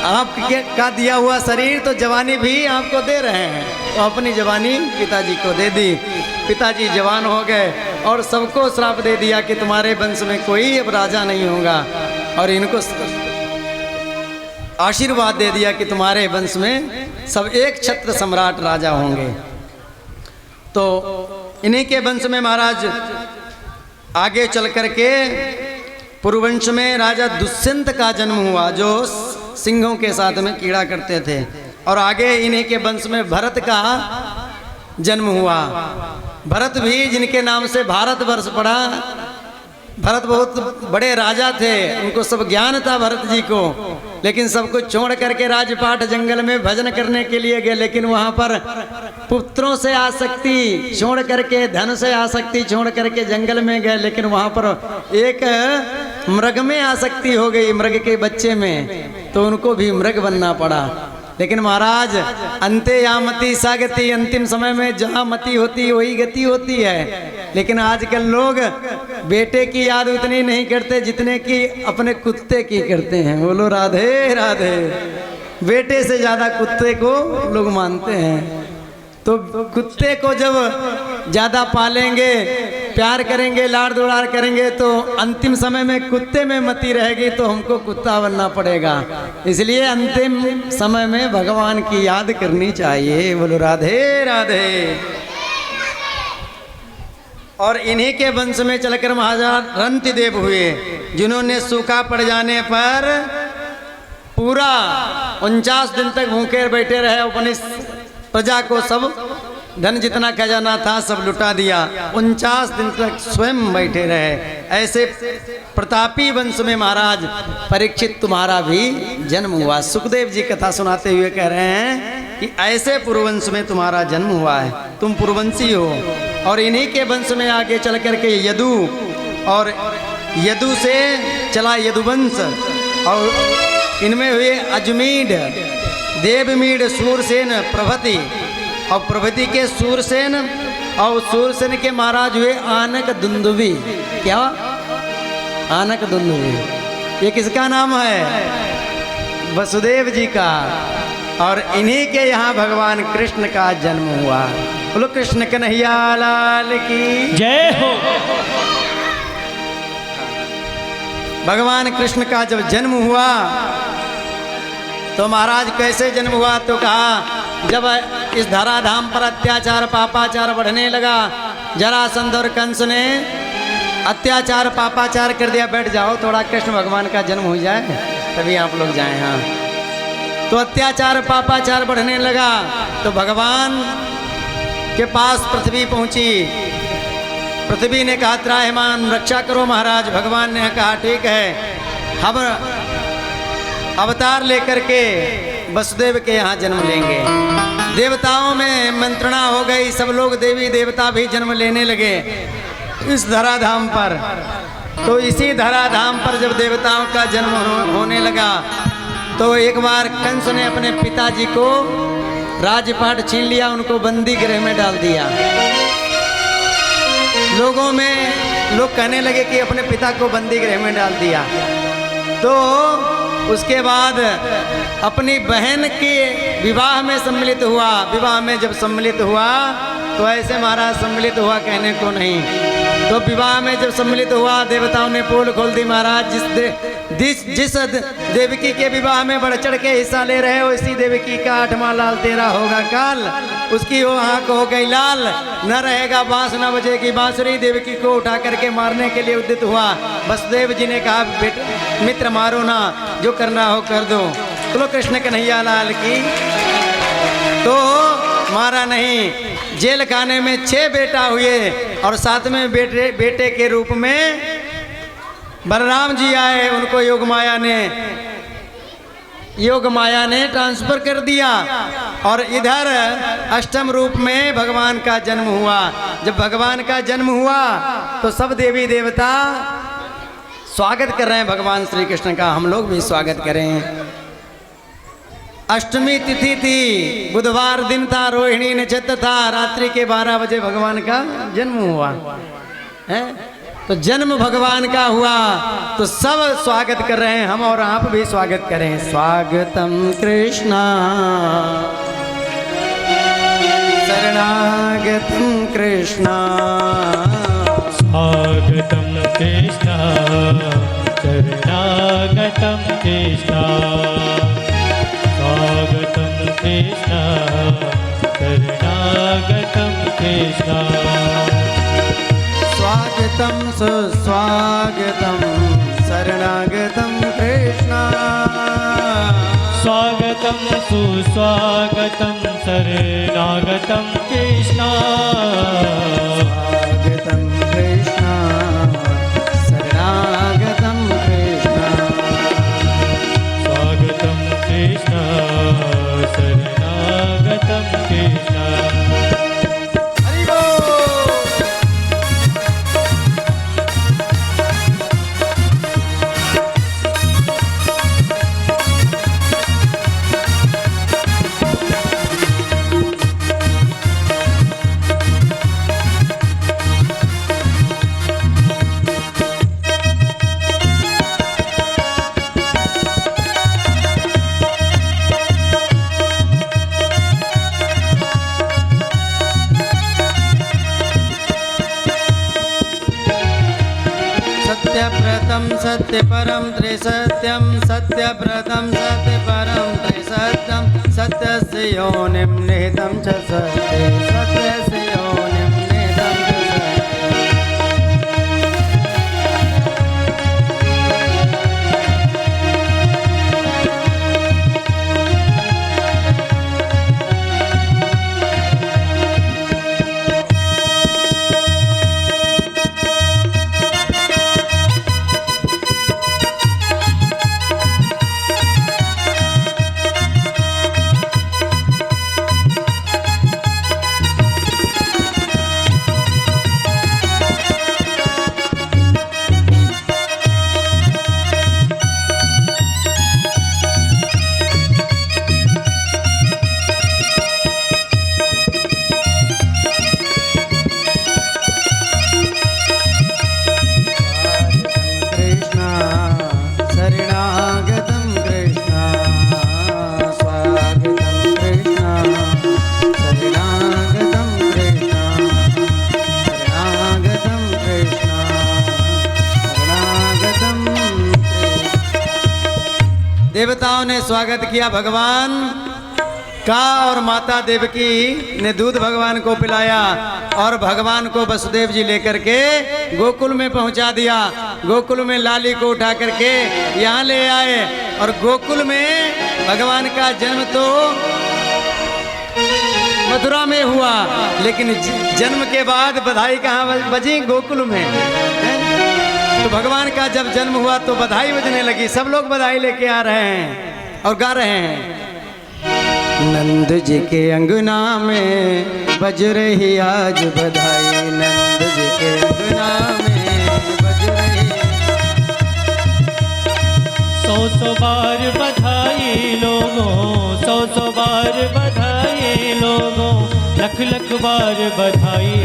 आपका दिया हुआ शरीर, तो जवानी भी आपको दे रहे हैं। तो अपनी जवानी पिताजी को दे दी। पिताजी जवान हो गए और सबको श्राप दे दिया कि तुम्हारे वंश में कोई अब राजा नहीं होगा, और इनको आशीर्वाद दे दिया कि तुम्हारे वंश में सब एक छत्र सम्राट राजा होंगे। तो इन्हीं के वंश में महाराज आगे चल करके पुरुवंश में राजा दुष्यंत का जन्म हुआ, जो सिंहों के साथ में कीड़ा करते थे। और आगे इन्हीं के वंश में भरत का जन्म हुआ। भरत भी जिनके नाम से भारतवर्ष पड़ा। भरत बहुत बड़े राजा थे, उनको सब ज्ञान था भरत जी को, लेकिन सब कुछ छोड़ करके राजपाट जंगल में भजन करने के लिए गए। लेकिन वहाँ पर पुत्रों से आसक्ति छोड़ करके, धन से आसक्ति छोड़ करके जंगल में गए, लेकिन वहाँ पर एक मृग में आसक्ति हो गई, मृग के बच्चे में, तो उनको भी मृग बनना पड़ा। लेकिन महाराज अंते या मति सागति, अंतिम समय में जहाँ मति होती वही गति होती है। लेकिन आजकल लोग बेटे की याद उतनी नहीं करते जितने की अपने कुत्ते की करते हैं। बोलो राधे राधे। बेटे से ज्यादा कुत्ते को लोग मानते हैं। तो कुत्ते को जब ज्यादा पालेंगे, प्यार करेंगे, लाड़ दुलार करेंगे, तो अंतिम समय में कुत्ते में मति रहेगी, तो हमको कुत्ता बनना पड़ेगा। इसलिए अंतिम समय में भगवान की याद करनी चाहिए। बोलो राधे राधे। और इन्हीं के वंश में चलकर महाराज रंतिदेव हुए, जिन्होंने सूखा पड़ जाने पर पूरा 49 दिन तक भूखे बैठे रहे, अपनी प्रजा को सब धन जितना खजाना था सब लुटा दिया। 49 दिन तक स्वयं बैठे रहे। ऐसे प्रतापी वंश में महाराज परीक्षित तुम्हारा भी जन्म हुआ। सुखदेव जी कथा सुनाते हुए कह रहे हैं कि ऐसे पुरवंश में तुम्हारा जन्म हुआ है, तुम पुरवंशी हो। और इन्हीं के वंश में आगे चल करके यदु, और यदु से चला यदुवंश, और इनमें हुए अजमीढ़, देवमीढ़, सूरसेन, प्रभृति, और प्रभृति के सूरसेन, और सूरसेन के महाराज हुए आनक दुंदुभी। क्या? आनक दुंदुभी। ये किसका नाम है? वसुदेव जी का। और इन्हीं के यहाँ भगवान कृष्ण का जन्म हुआ। बोलो कृष्ण कन्हैया लाल की जय हो। भगवान कृष्ण का जब जन्म हुआ तो महाराज कैसे जन्म हुआ? तो कहा जब इस धराधाम पर अत्याचार पापाचार बढ़ने लगा, जरासंध और कंस ने अत्याचार पापाचार कर दिया। बैठ जाओ, थोड़ा कृष्ण भगवान का जन्म हो जाए तभी आप लोग जाएं। हाँ, तो अत्याचार पापाचार बढ़ने लगा तो भगवान के पास पृथ्वी पहुंची। पृथ्वी ने कहा त्राहिमाम रक्षा करो महाराज। भगवान ने कहा ठीक है, हम अवतार लेकर के वसुदेव के यहाँ जन्म लेंगे। देवताओं में मंत्रणा हो गई, सब लोग देवी देवता भी जन्म लेने लगे इस धराधाम पर। तो इसी धराधाम पर जब देवताओं का जन्म होने लगा तो एक बार कंस ने अपने पिताजी को राजपाट छीन लिया, उनको बंदी गृह में डाल दिया। लोगों में लोग कहने लगे कि अपने पिता को बंदी गृह में डाल दिया। तो उसके बाद अपनी बहन के विवाह में सम्मिलित हुआ। विवाह में जब सम्मिलित हुआ तो ऐसे महाराज सम्मिलित हुआ कहने को नहीं। तो विवाह में जब सम्मिलित हुआ, देवताओं ने पोल खोल दी। महाराज जिस देवकी के विवाह में बढ़ चढ़ के हिस्सा ले रहे हो, इसी देवकी का 8वां लाल तेरा होगा काल। उसकी वो आँख हो गई लाल, न रहेगा बांस न बजेगी बांसुरी। देवकी को उठा करके मारने के लिए उद्यत हुआ। वसुदेव जी ने कहा, बेटे मित्र मारो ना, जो करना हो कर दो। चलो कृष्ण कन्हैया लाल की। तो मारा नहीं। जेल खाने में 6 बेटा हुए और 7वें बेटे के रूप में बलराम जी आए। उनको योग माया ने ट्रांसफर कर दिया और इधर अष्टम रूप में भगवान का जन्म हुआ। जब भगवान का जन्म हुआ तो सब देवी देवता स्वागत कर रहे हैं भगवान श्री कृष्ण का। हम लोग भी स्वागत करें। अष्टमी तिथि थी, बुधवार दिन था, रोहिणी नक्षत्र था। रात्रि के 12 बजे भगवान का जन्म हुआ है। तो जन्म भगवान का हुआ तो सब स्वागत कर रहे हैं। हम और आप भी स्वागत करें। स्वागतम कृष्णा शरणागतम कृष्णा, स्वागतं कृष्ण शरणागतं कृष्ण, स्वागतं कृष्ण शरणागतं कृष्ण, स्वागतम सुस्वागतम शरणागतम कृष्णा, स्वागतं सुस्वागतं शरणागतं कृष्ण, स्वागतम कृष्णा शरणागतम कृष्णा, स्वागतं कृष्ण शरणागतं कृष्ण। हरि बोल। सत्यव्रतम सत्यपरम त्रिसत्यम, सत्यव्रतम सत्यपरम त्रिसत्यम, सत्यस्य योनिं निहितं च सत्ये, सत्यस्य योनिं निहितं च सत्ये। देवताओं ने स्वागत किया भगवान का और माता देवकी ने दूध भगवान को पिलाया और भगवान को वसुदेव जी लेकर के गोकुल में पहुंचा दिया। गोकुल में लाली को उठा करके यहाँ ले आए और गोकुल में भगवान का जन्म तो मथुरा में हुआ, लेकिन जन्म के बाद बधाई कहाँ बजी? गोकुल में। तो भगवान का जब जन्म हुआ तो बधाई बजने लगी। सब लोग बधाई लेके आ रहे हैं और गा रहे हैं। नंद जी के अंगना में बज रही आज बधाई, नंद जी के अंगना में बज रही। 100 बार बधाई लोगों, 100 बार बधाई लोगों, लख लख बार बधाई।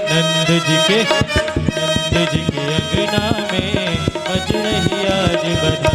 नंद नंद जी के अंगना में बज रही आज बधाई।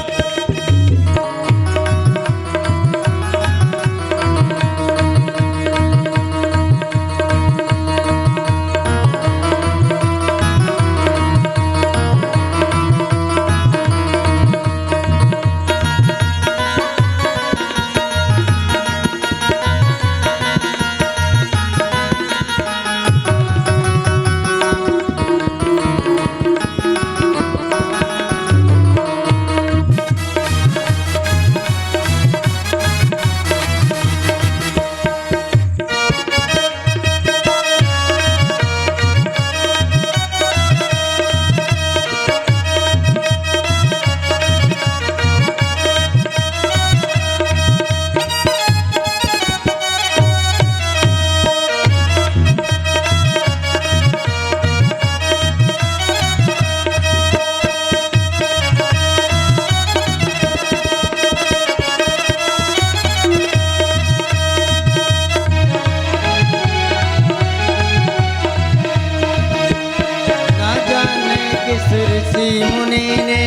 ऋषि मुनि ने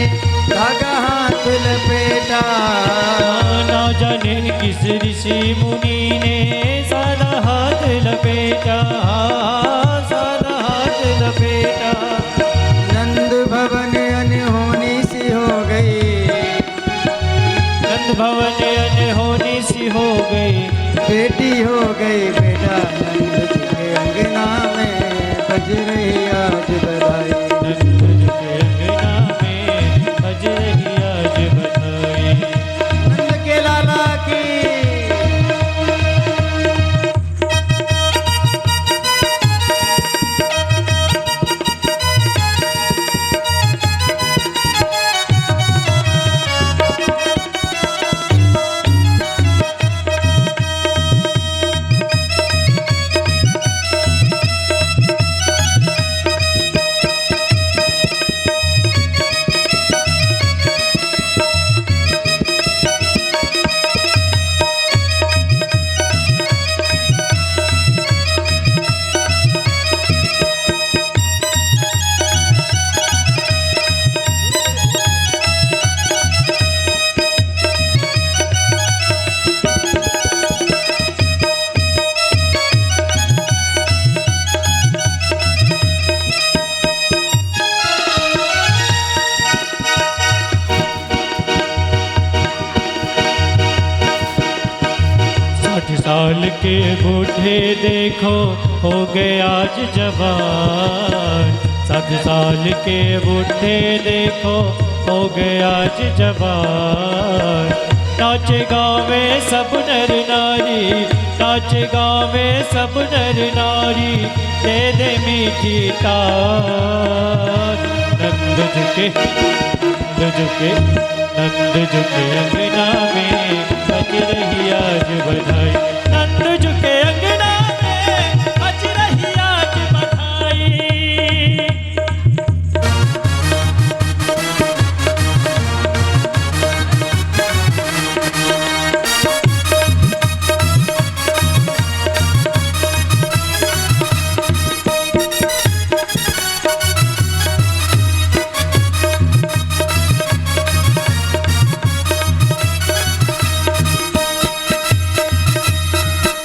धागा हाथ लपेटा, ना जाने किस ऋषि मुनि ने सादा हाथ लपेटा, सादा हाथ लपेटा। नंद भवन अनहोनी सी हो गई, नंद भवन अनहोनी सी हो गई, बेटी हो गई बेटा नंद जी के अंगना में बज रही आज बधाई। नंद जी के अंगना में बज रही आज बधाई। नंद के लाला की साल के बूढ़े देखो हो गए आज जवान, 7 साल के बूढ़े देखो हो गए आज जवान। नाचे गावे सब नर नारी, नाचे गावे सब नर नारी, दे दे मीठी तार। नंद झुके नंद झुके नंद झुके अंगना में बज रही आज बधाई। नंद झुके अंगना में बज रही आज बधाई।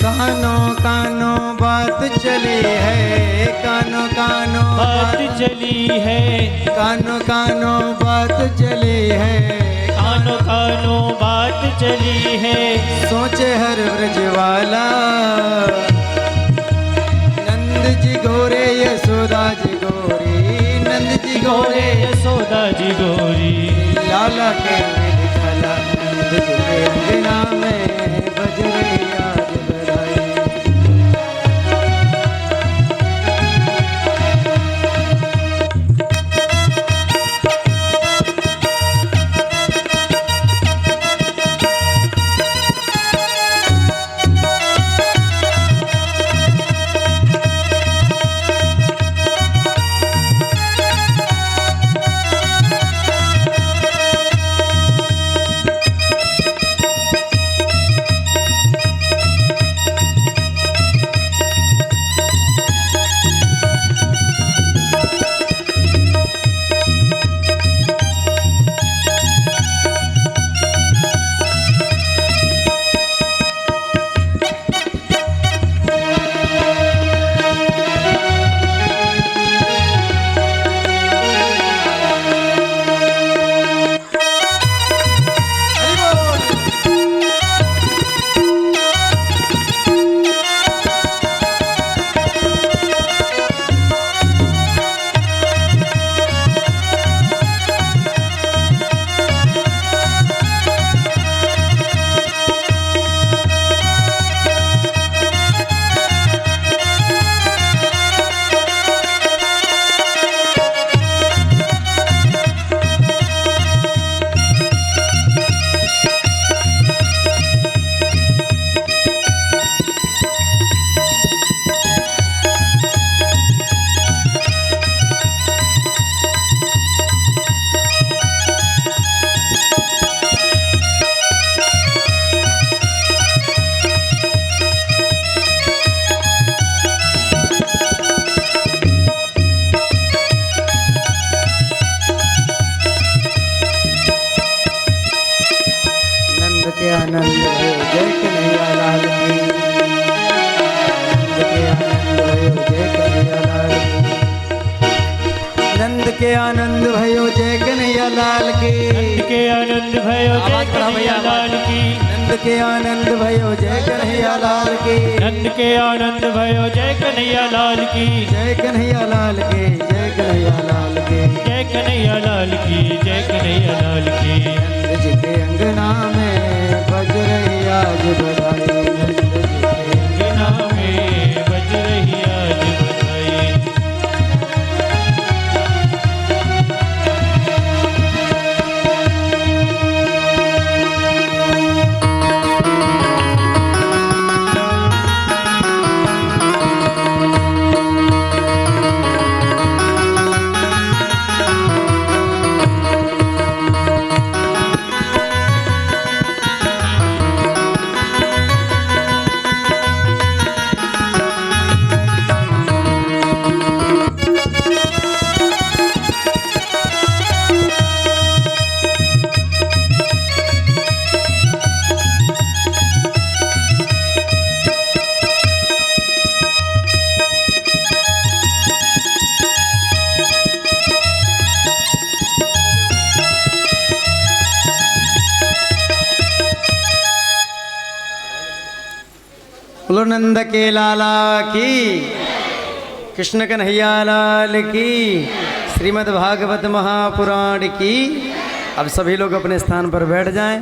कानों कानों बात चली है, कानों कानों बात चली है, कानों कानों बात चली है, कानों कानों बात चली है। सोचे हर ब्रज वाला नंद जी गोरे यशोदा जी गोरी, नंद जी गोरे गोरे यशोदा जी गोरी। लाला के विठला नंद जी के अंगना में बज रही आज बधाई। के आनंद भयो जय कन्हैया लाल की। नंद के आनंद भयो जय आवाज बढ़ा भैया, कन्हैया लाल की। नंद के आनंद भयो जय कन्हैया लाल की। नंद के आनंद भयो जय कन्हैया लाल की। जय कन्हैया लाल की जय कन्हैया लाल की। जय कन्हैया लाल की जय कन्हैया लाल की। नंद जी के अंगना में बज रही आज बधाई। नंद जी के अंगना में बज रही आज बधाई। बोलो नंद के लाला की, कृष्ण कन्हैया लाल की, श्रीमद् भागवत महापुराण की। अब सभी लोग अपने स्थान पर बैठ जाएं।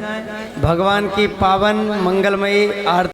भगवान की पावन मंगलमयी आरती